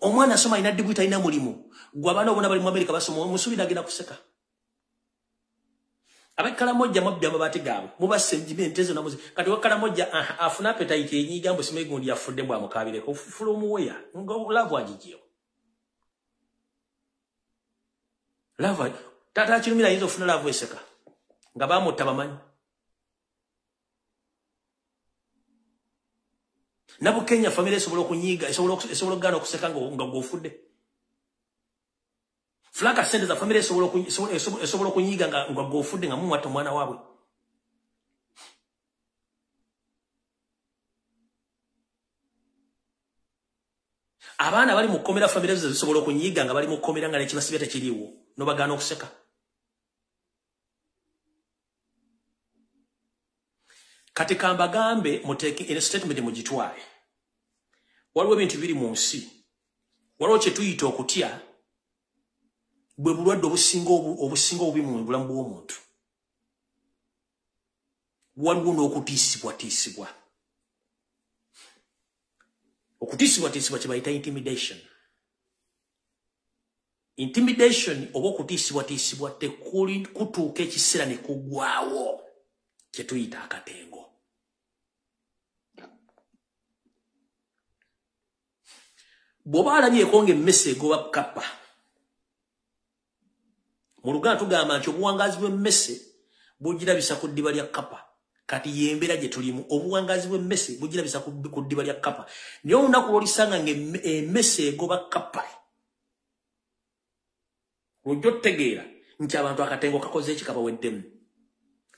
Omwana asoma ina digwi talina mulimu. Gwe abaana obona bali mu America basoma musubira agenda kuseka. Abakala mojja mabbi amabaati gaabwe. Mubasse mjibe entezo na muzi. Kati wakala mojja afuna appetite yenyiga mbu sime gundi yafudde bwa mukabireko. From where? Ngo love ajijio. Love tata chirumira hizo funa love eseka. Nga bamutta bamanyi. Nabu Kenya family esobola okunyiga esobola ogana okuseka nga gwofudde. Flaka sente za family esobola okunyiga nga gwofudde nga mumwatta omwana waabwe. Abaana bali mu kkomera family esobola okunyiga nga bali mu kkomera nga nekibasibya tekiriiwo n'obagaana okuseka. Kati kambagambe muteeke in statement mugitwale. Waliwo ebintu biri mu nsi. Waliwo kye tuyita okutya bwe bulwadde obusinga obubi mu bulamu bw'omuntu. Waliwo n'okutiisibwa. Okutiisibwa kye bayita intimidation. Intimidation oba okutiisibwa tekuli kutuuka ekiseera ne kugwawo kye tuyita akatengo. Bw'oba alabyeko ng'emmese egoba kapa. Mu Luganda tugamba nti obuwangazi bw'emmese bugirabisa ku ddiba lya kapa. Kati yembeera gye tulimu obuwangazi bw'emmese bugirabisa ku ddiba lya kapa. Naye olunaku lw'olisanga ng'emmese egoba kapa. Lw'ojja otegeera nti abantu akatengo kakoze eki kabaweddemu.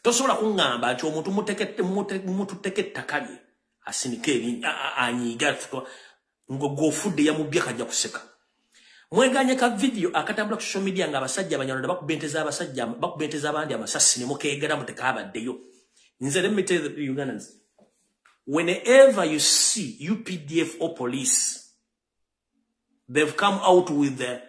Tosobola kuŋŋamba nti omuntu mututteko ettaka lye asinike anyiiga ng'ofudde yamubbye kajja kuseka. Mweganye ka video akatambula ku social media nga abasajja abanyarwanda bakubenteza abandi amasasi ne mukeegera mutekabaddeyo. Nze let me tell the Ugandans, whenever you see UPDF or police, they've come out with a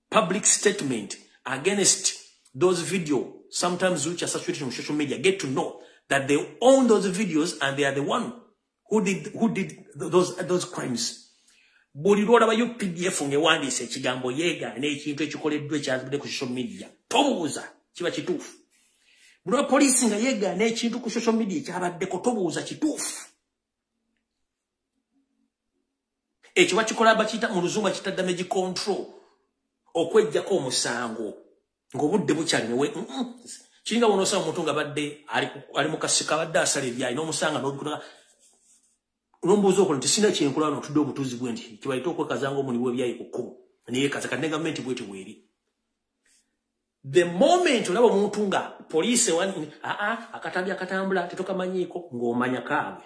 public statement against those videos, sometimes which are saturated on social media, get to know that they own those videos and they are the one who did those crimes. Buli lwolaba UPDF ngewandiise ekigambo yeegaana n'ekintu ekikoleddwa ekyazibidde ku social media, tobuuza kiba kituufu. Buli lwa poliisi nga yeegaana ekintu ku social media ekyabaddeko, tobuuza kituufu. Ekyo bakikola bakiyita mu Luzungu bakiyita damage control, okweggyako omusango ng'obudde bukyali newe. Kiringa w'onoosaba omuntu nga badde ali mu kasika badde asala ebyayi n'omusanga n'obikunaga. Nombuzo ko nti sina kyenkola no tudde obutuzi bwendi kibaito okwekazanga omuli bw'ebyayi ku kkubo niye kaza kati gavumenti bweti bweri. The moment olaba omuntu nga police akatambi akatambula tetokamanyiiko ng'omanya kaabwe.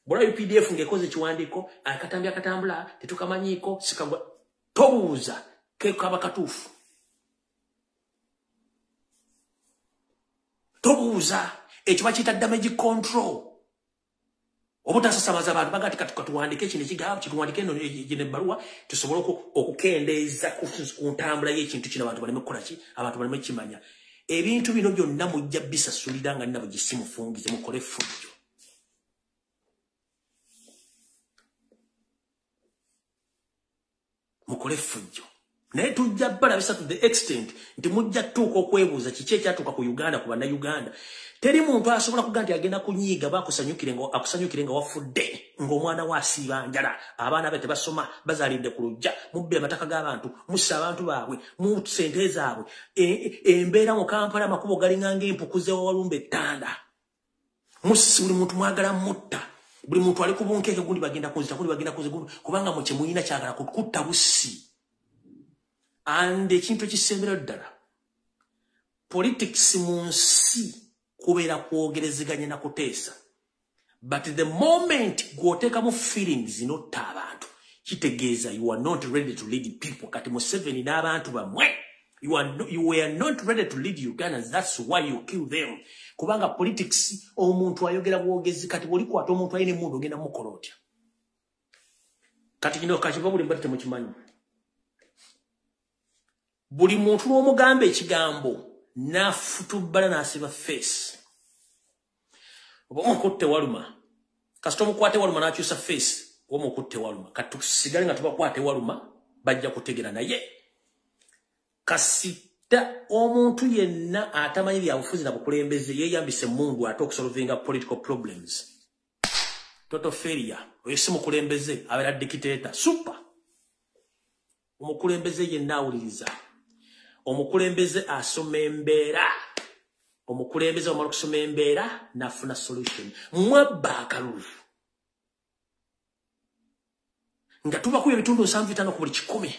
Bora UPDF ngekoze kiwandiko akatambya katambula tetukamanyiko sikagwa tobuuza ke Kabaka tufu. Tobuuza ekiba kita damage control. Obutasasamaza abantu bagati katuwandike kino kigawo kituwandike no gine baruwa tusobola okukendeeza ku ntambula y'ekintu kino abantu baleme kukola ki abantu baleme kimanya. Ebintu bino byonna mujja bisasulira nga nabo gisimu fungize mukole fujjo. Mukole fujjo. Naye tujja bala bisa to the extent nti mujja tuuka okwebuuza kiki ekyatuuka ku Uganda ku banna Uganda. Teri muntu asobola kuga nti agenda kunyiiga akusanyukire nga wafudde ng'omwana wa asiiba njala abaana be tebasoma bazaalidde ku lujja mubbe amataka g'abantu mussa abantu baabwe mu ssente zaabwe embeera mu Kampala amakubo galinga ng'empukuze Walumbe ttanda musi buli muntu mwagala mutta buli muntu ali ku bunkeeke gundi bagenda kuzita gundi bagenda kuze gundi kubanga mu kyemuyina kyagala kutta bussi ande ekintu ekisembera ddala politics mu nsi kubeera kwogerezeganya na kuteesa. But the moment gw'oteekamu feelings notta abantu kitegeeza you are not ready to lead people. Kati Museveni n'abantu bamwe you were not ready to lead Ugandans. That's why you kill them. Kubanga politics omuntu ayogera bwogezi kati bw'olikwata omuntu ayina emmundu ogenda mukola otya. Kati kino kakiva buli mbadde temukimanyi. Buli muntu n'omugamba ekigambo nafutubbala n'asiba face. Oba omukutte waluma. Kasita omukwate waluma n'akyusa face. Oba omukutte waluma. Katusigale nga tubakwate waluma bajja kutegera naye. Kasita omuntu yenna atamanyi byabufuzi na bukulembeze yeeyambise mundu ate okusolvinga political problems. Total failure. Oyo si mukulembeze abeera dictator. Super. Omukulembeze yenna awuliriza. Omukulembeze asoma embeera. Omukulembeze omala okusoma embeera nafuna solution. Mwabba akalulu. Nga tubakuba ebitundu 75 ku buli 100.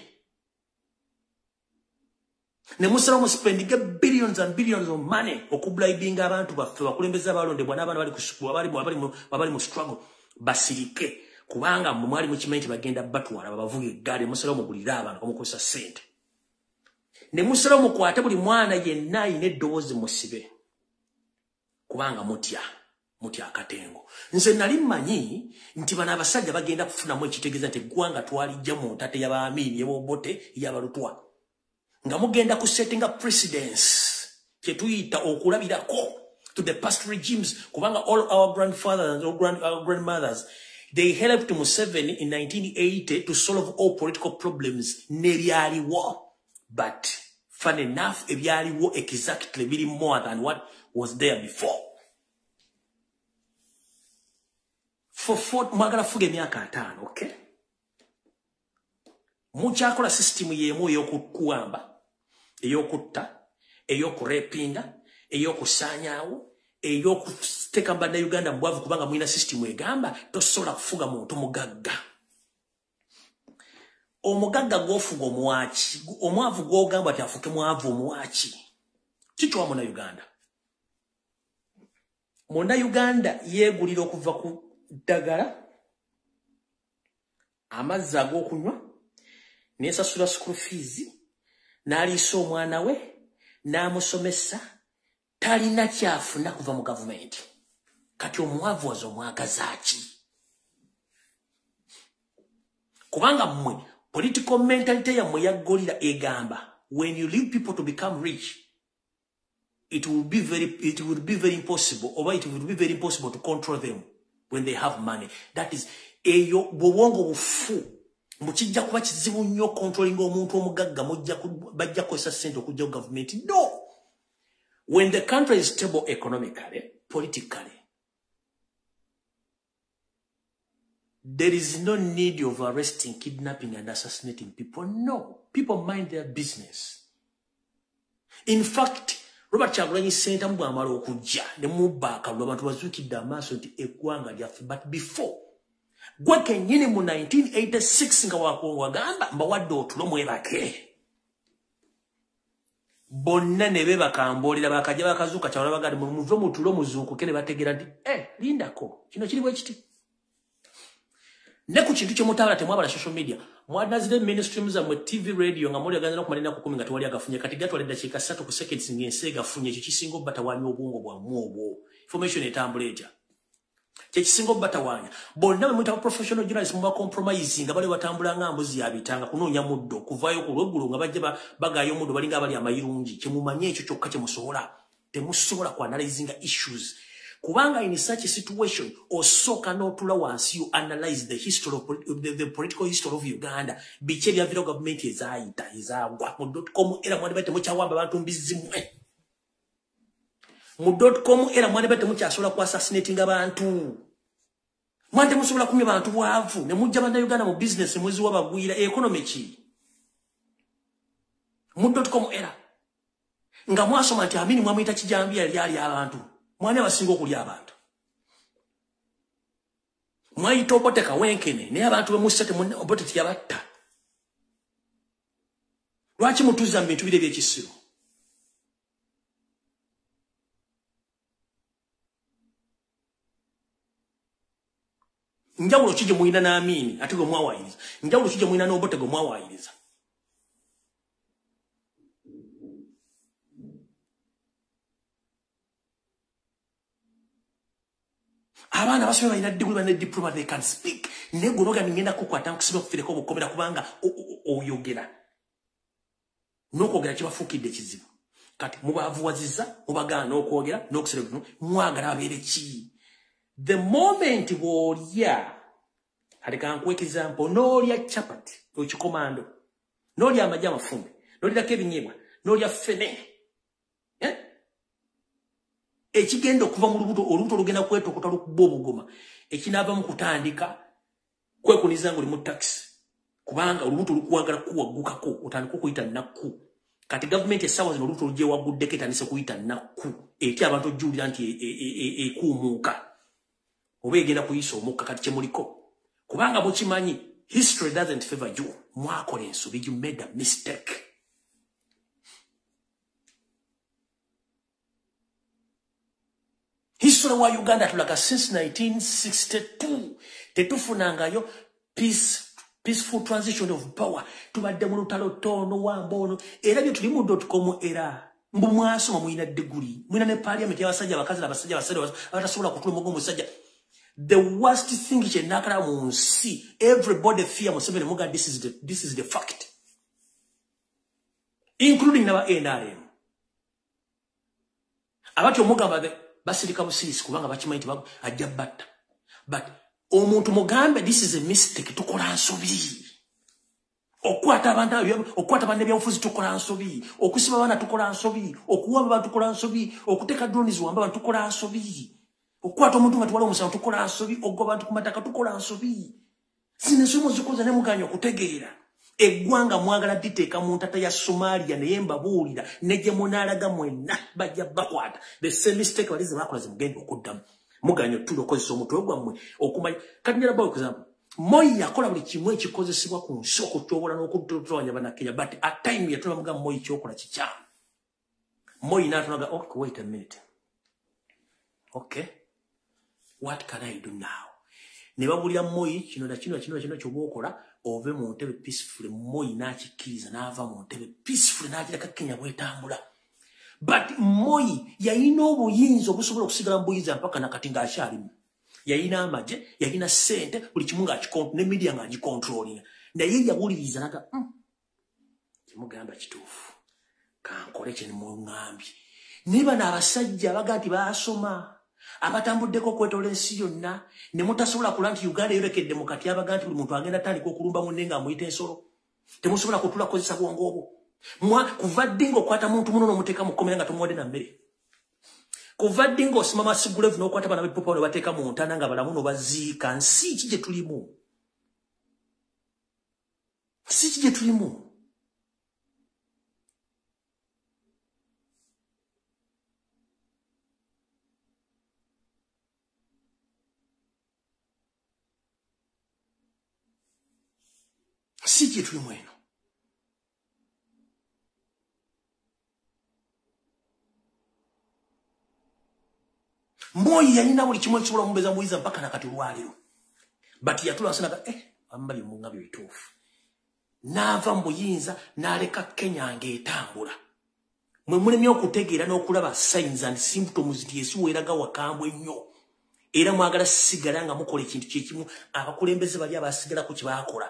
Ne musalawo muspendinga billions and billions of money okublibinga abantu baffe bakulembeze abalondebwa n'abaana bali ku school abali mu struggle basirike kubanga mwali mukimanyi nti bagenda batwala babavuga eggaali musalawo mugulira abantu omukozesa ssente. Ne musalawo mukwate buli mwana yenna ayina eddoboozi musibe kubanga mutya akatengo. Nze nali mmanyi nti bano abasajja bagenda kufunamu ekitegeeza nti eggwanga twalijja mu ntate y'abaamiini y'Obote y'abalutwa nga mugenda ku settinga precedence kyetuyita okulabirako to the past regimes kubanga all our grandfathers and our grandmothers they helped Museveni in 1980 to solve all political problems nebyaliwo. But fun enough, ebyaliwo exactly really more than what was there before. For mwagala fuge myaka 5, okay? Muchakola system yemu eyokukuwamba, eyokutta, eyokurepinga, eyokusanyawo, eyokuteka mbanda Uganda mbwavu kubanga mwina system egamba tosobola kufuga muntu mugagga. Omugagga gwofuga omwachi, omwavu gwogamba ati afuke mwavu omwachi. Kichwa muna Uganda. Muna Uganda yegulira okuva ku ddagala amazzi ag'okunywa n'esasula school fees n'aliisa omwana we n'amusomesa talina kyafuna kuva mu gavumenti. Kati omwavu wazo omwagaza ki? Kubanga mmwe political mentality yammwe yaggolira egamba when you leave people to become rich it will be very impossible to control them when they have money. That is eyo bwongo bufu mukijja kuba kizibu nnyo controlling omuntu omugagga bajja kukozesa ssente okujja ku government. No, when the country is stable economically, politically, there is no need of arresting, kidnapping, and assassinating people. No, people mind their business. In fact, Robert Kyagulanyi Ssentamu bw'amala okujja ne mubba akalulu abantu bazuukidde amaaso nti eggwanga lyaffe. But before, gwe kennyini mu 1986 nga wagamba mbawadde otulo mwebake. Bonna ne beebaka mboolera bakajja bakazuuka kyawala bagandi muve mu tulo muzuukuke ne bategeera nti lindako kino kiri bwe kiti. ne ku kintu ky'omutabala temwabala social media mwadazire mainstream za mu TV radio nga muli aganza okumalina ku 10 nga tewali agafunye kati gatwala eddakiika 3 ku seconds ng'ensi egafunye ekyo kisinga obbatawaanya obwongo bwammwe obwo information etambula etya kyekisinga obbatawaanya bonna bwe muyita professional journalist muba compromise nga bali batambula nga mbuzi yabitanga kunoonya muddo kuvaayo ku lweggulo nga bajja bagaayo omuddo balinga abali amayirungi kyemumanye ekyo kyokka kyemusobola temusobola ku analyzing issues kubanga in such a situation osoka n'otula wansi you analyze the history of the political history of Uganda biki ebyavira government ezaayita ezaagwa mu .com era mwani bate mukyawamba abantu mbizimwe mu .com era mwani bate mukyasobola ku assassinating abantu mwante musobola kumya bantu bwavu ne mujja banda Uganda mu business mwezi wabagwira economy ki mu .com era nga mwasoma nti amini mwamuyita kijambya lyali abantu mwana basinga okulya abantu mwayita oboteka wenkene naye abantu bemusate oboteti yabatta lwaki mutuza mu bintu bire by'ekisiru njawulo kije muyina n'amini ate gwe mwawayiriza njawulo kije muyina n'oboteka gwe mwawayiriza abana basome balina degree bane diploma they can speak negoroga ningenda kukwata nkusibe kufireko obukomera kubanga oyogera n'okwogera kibafuukidde kizibu kati mubavuwaziza mubagaana okwogera n'okusera mwagala abeere ki the moment bw'olya aleka nkuwa example n'olya chapati ekikomando n'olya amagi amafumbe n'olyako ebinyeebwa n'olya fene ekigenda okuva mu olubuto lugenda kwetokota lukuba obugoma ekinaava mu kutandika kwekuniza nga oli mu taxi kubanga olubuto lukuwagala kuwaggukako otandika okuyita nakku kati gavumenti essaawa zino olubuto lugye wagguddeko etandise kuyita nakku etya abantu ojjuulira nti ekuumuuka oba egenda kuyisa omukka kati kyemuliko kubanga mukimanyi history doesn't favor you mwakola ensobi you made a mistake history wa Uganda tulaga since 1962 tetufunangayo peaceful transition of power tubadde mu lutalo tono wambono era byo tuli mu .com era mbu mwasoma muyina degree muyina ne parliament y'abasajja abakazi n'abasajja abasajja abatasobola kutula mugongo musajja the worst thing kyenakala mu nsi everybody fear Museveni muga this is the fact including n'aba NRM abatyo mugamba basirika busirisi kubanga bakimanyi nti ajja batta but omuntu mugambe this is a mistake tukola nsobi okwata abantu ebyabufuzi tukola nsobi okusiba abaana tukola nsobi okuwamba abantu tukola nsobi okuteka drones wamba abantu tukola nsobi okwata omuntu nga tuwala omusango tukola nsobi ogoba abantu ku mataka tukola nsobi sinesomo zikoza ne muganya okutegeera eggwanga mwagala diteeka mu ntata ya Somalia naye mbabuulira nejje munaalaga mwenna bajja bakwata the same mistake balize bakola zimugenda okuddamu muganya otulo okozesa omutwe gwammwe okumanya kati njala bawo example Moi yakola buli kimu ekikozesebwa ku nsi okutoobola n'okutootoanya bannakenya but at time yatula mugamba Moi kyokola kikyamu Moi n'atunaga okay wait a minute okay what can I do now ne babulira Moi kino ky'obokola ove mu ntebe peacefully Moi n'akikkiriza n'ava mu ntebe peacefully n'agireka Kenya bwetambula but Moi yalina obuyinza obusobola okusigala mu buyinza mpaka nakati ng'akyalimu yalina amagye yalina ssente buli kimu ne media ng'agikontrolinga naye yawuliriza naga kimugamba kituufu kankole kye muŋŋambye naye bano abasajja abaga nti baasoma abatambuddeko okwetola ensi yonna ne mutasobola kula nti Uganda yolekedde mu kati abaga nti buli muntu agenda atandika okulumba munne ng'amuyita ensolo temusobola kutula kukozesa bwongo obwo kuva ddi ng'okwata muntu muno n'omuteeka mu kkomera nga tomuwadde na mmere kuva ddi ng'osima Masigulevu n'okwata bana b'epopa ne bateeka mu ntana nga balamu n'obaziika nsi ki gye tulimu si ki gye tulimu si gye tulimu eno Moi yalina buli kimu ekisobola omubeeza muyiza mpaka nakati olwaliro but yatula asanaga ambali mungabi bitufu nava mbuyinza naleka Kenya ngetambula mwe mulemye okutegeera n'okulaba signs and symptoms nti Yesu weraga wakambwe nnyo era mwagala sigala nga mukola ekintu kyekimu abakulembeze bali abasigala ku kibakola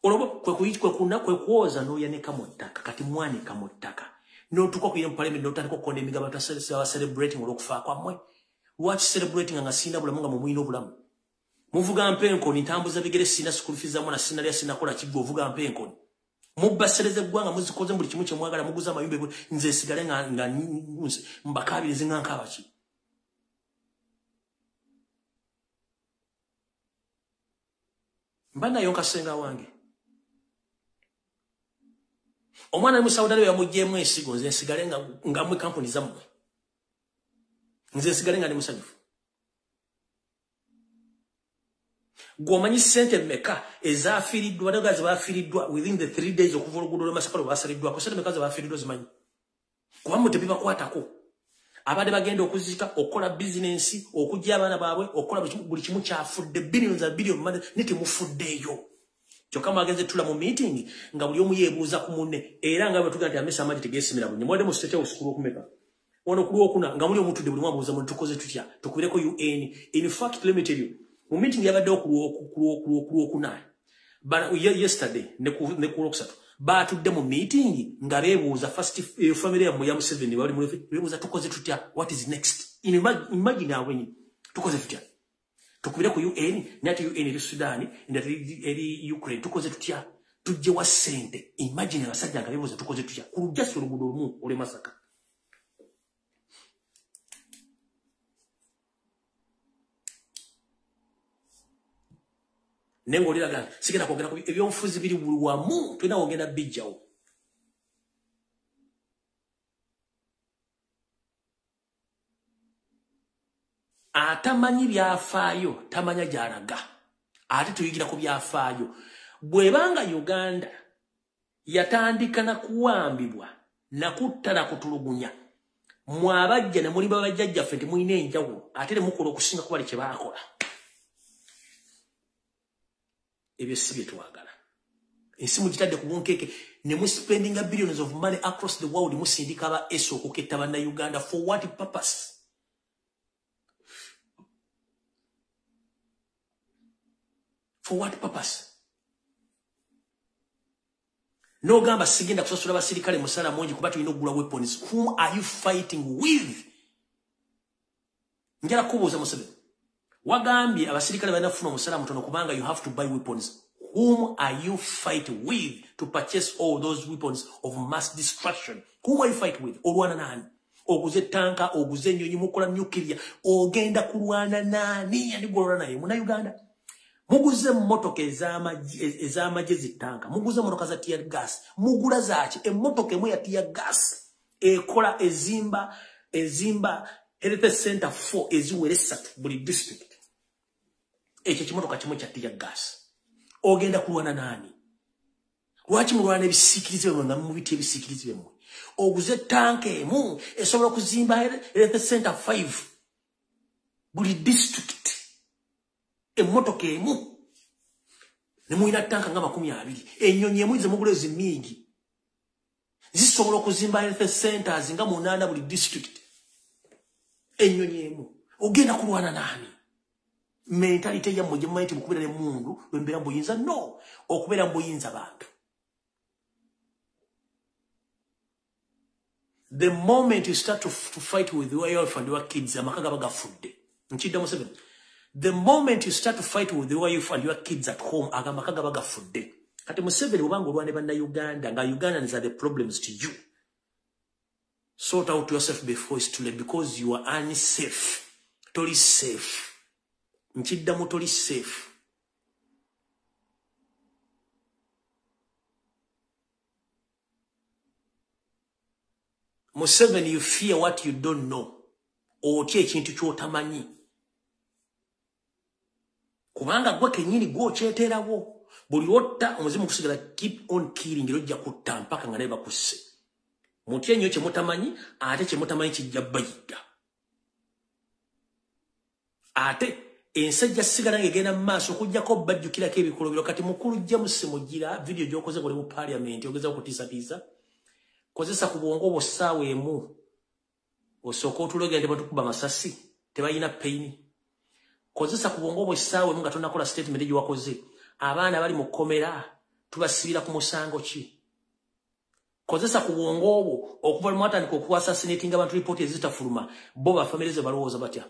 olobo kwe kuoza n'oyaneka mu ttaka kati mwanika mu ttaka n'otuka ku parliament n'otandika okukonda emigabo tasaba celebrating olw'okufa kwammwe lwaki celebrating nga sinda bulamu nga mumwina obulamu muvuga mpenkoni ntambuza bigere sina school fees zamona sina lya sina kola kibwe ovuga mpenkoni mubasereze gwanga muzikoze buli kimu kye mwagala muguza amayumbe nze sigale nga mbakabirize nga nkabaki mbana yonka senga wange omwana mu Saudi Arabia yamujjemu ensigo nze sigale nga mu company zamwe nze sigale nga ndi musanyufu Gomanyi sente meka ezafiridwa badaga zabafiridwa within the 3 days okuva oluguudo lw'Masaka lw'abasaliriddwa ko sente meka zabafiridwa zimanyi kuba mutebiba kwatako abade bagenda okuzika okola business okujja abana baabwe okola buli kimu kyafudde billions and billions money niti mufuddeyo kyokka mwagenze tula mu meeting nga buli omu yeebuuza ku munne era nga batuga nti amesa amaji tegeesimira bunye mwade mu state house okumeka ono kuli okuna nga muli omutudde buli mwabuuza mu tukoze tutya tukubireko UN in fact let me tell you mu meeting yabadde okuna but yesterday ne ku okusatu batudde mu meeting nga beebuuza first family ya Museveni bali mu beebuuza tukoze tutya what is next imagine awenyi tukoze tutya tukubire ku UN nati UN eri Sudan nati eri Ukraine tukoze tutya tujje wa sente imagine abasajja nga beebuuza tukoze tutya kurujja oluguudo lumu ole Masaka nengo liraga sigenda kwogera ku ebyonfuzi biri bulwamu twina ogenda bijjawo atamanyi byafaayo tamanya gyalaga ate tuyigira ku byafaayo bwebanga Uganda yatandika na kuwambibwa na kutala kutulugunya mwabajja ne muli babajjajjaffe temulina enjawulo ate ne mukola okusinga kuba kye baakola ebyo si bye twagala ensi mugitadde ku bunkeke ne mu spending billions of money across the world musindika aba eso okuketta banna Uganda for what purpose no gamba sigenda kusasula basirikale musala monji kuba tulina okugula weapons whom are you fighting with njala kubuuza Museveni wagambye abasirikale balina kufuna omusala mutono kubanga you have to buy weapons whom are you fighting with to purchase all those weapons of mass destruction whom are you fighting with olwana nani oguze tanka oguze nyonyi mukola nuclear ogenda kulwana nani yandigolona naye muna Uganda muguze motoka ez'amagye zitanka muguze motoka za tear gas mugula zaaki emmotoka emu ya tear gas ekola ezimba health center 4 eziwere 3 buli district ekyo kimotoka kimu kya tear gas ogenda kulwana nani lwaki mulwana ebisikirize bwe nga mubiti ebisikirize bwe oguze tanka emu esobola okuzimba health center 5 buli district emmotoka emu ne muina tanka nga 20 ennyonyi emu ze mugula ezimingi zisobola okuzimba health centers nga 8 buli district ennyonyi emu ogenda kulwana nani mentality ya mmoja mmaiti mukubira ne mundu lwembera mbuyinza no okubera mbuyinza bantu the moment you start to fight with your wife and your kids amakaga bagafudde nchidda Museveni the moment you start to fight with your wife and your kids at home agamakaga bagafudde kati Museveni obanga olwane banna Uganda nga Ugandans are the problems to you sort out yourself before it's too late because you are unsafe totally safe nchidda mutoli safe Museveni you fear what you don't know otye ekintu kyotamanyi kubanga gwe kenyini gwo kyeterawo buli otta omuzimu kusigala keep on killing lojja kutta mpaka nga naye bakusse mutye nnyo kye mutamanyi ate kye mutamanyi kijja bayiga ate ensajja sigala ngegenda mu maaso okujjako bajjukirako ebikolobero kati mukulu James Mugira video gy'okoze gole mu parliament ogeza okutiisatiisa kozesa ku bwongo obwo ssaawa emu osooka otulogera nti batukuba masasi tebalina pain kozesa ku bwongo obwo essaawa emu nga tonakola statement gye wakoze abaana bali mu kkomera tubasibira ku musango ki kozesa ku bwongo obwo okuva mu atandika okuassassinatinga abantu report ezitafuluma bo bafamilize balowooza batya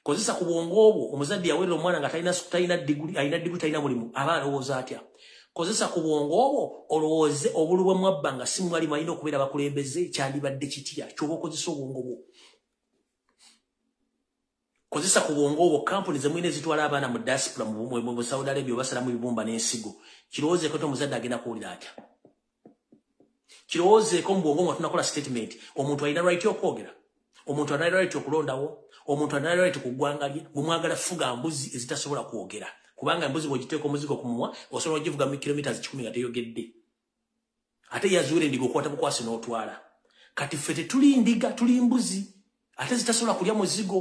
kozesa ku bwongo obwo omuzadde yawerera omwana nga talina diguli talina mulimu aba alowooza atya kozesa ku bwongo obwo olowooze obulubwe mwabba nga si mwalimu alina okubeera bakulembeze kyandibadde kitya kyoba okozesa obwongo bwo kozesa ku bwongo obwo kampuni zemwine zitwala abaana mu diaspora mu Saudi Arabia basalamu ebibumba n'ensigo kirowoozeeko omuzadde agenda kuwulira atya kirowoozeeko mu bwongo nga tunakola statement omuntu alina right okwogera omuntu alina right okulondawo omuntu alina right kuggwanga lye bwemwagala fuga mbuzi ezitasobola kwogera kubanga embuzi bw'ogiteeka omuzigo ku mumwa osobola ogivuga mu kilometers 10 nga teyogedde ate yazuula endiga okwata bukwasi n'otwala kati ffe tetuli ndiga tuli mbuzi ate zitasobola kulya muzigo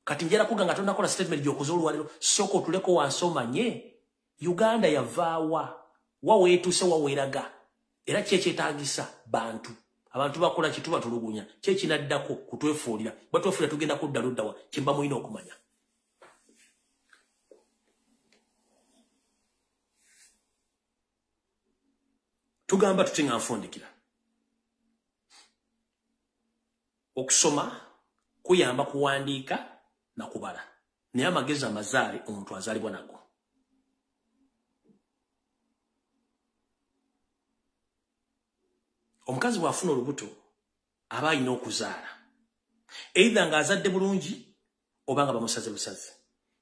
kati njala kuga nga tonakola statement gy'okoze olwaliro soko tuleko wansi omanye Uganda yavaawa waweetuuse waweeraga era kyekyetaagisa bantu abantu bakola kituba tulugunya kyekinaddako kutwefuulira batwefuulira tugenda kudda luddawa kimba mulina okumanya tugamba tutinga nfundikira okusoma kuyamba kuwandiika na kubala naye amagezi amazaale omuntu azaalibwa nago omukazi bw'afuna olubuto aba alina okuzaala either ng'azadde bulungi oba nga bamusaze busaze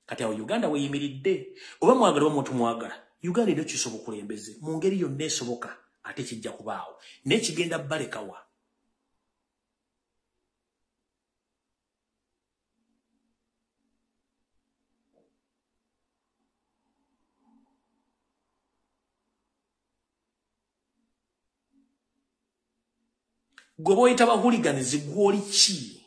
kati awo Uganda weeyimiridde oba mwagala oba muntu mwagala Uganda eryo kisobola okulembeze mu ngeri yonna esoboka ate kijja kubaawo naye kigenda balekawa gwe boyita bahuliganizi gwoli ki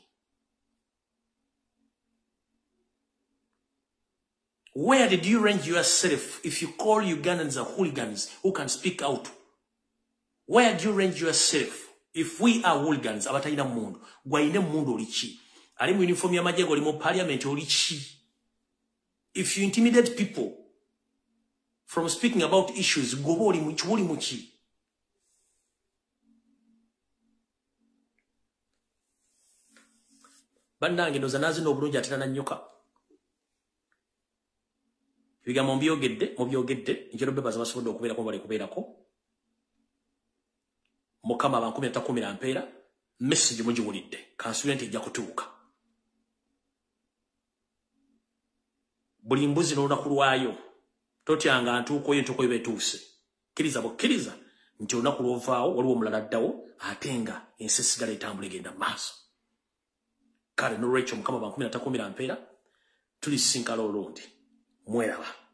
where did you range yourself if you call Ugandans hooligans who can speak out where do you range yourself if we are hooligans abatalina mundu gwayine mundu oli ki ali mu uniform y'amajje oli mu parliament oli ki if you intimidate people from speaking about issues gobo oli mu ki bannange ndoza nazino obulungi atera na nnyoka ebigambo mubyogedde njero bebaza basobodde okubeerako bali kubeerako mukama abankumi atakumira mpeera message mugiwulidde kansulent ejja kutuuka buli mbuzi n'olunaku lwayo totyanga ntuukoyo entuukoyo betuuse kkiriza bukkiriza nti olunaku lwovaawo waliwo omulala addawo ate nga ensi esigala etambula egenda mu maaso kale n'olwekyo mukama abankumi atakumira mpeera tulisinkala olundi mweraba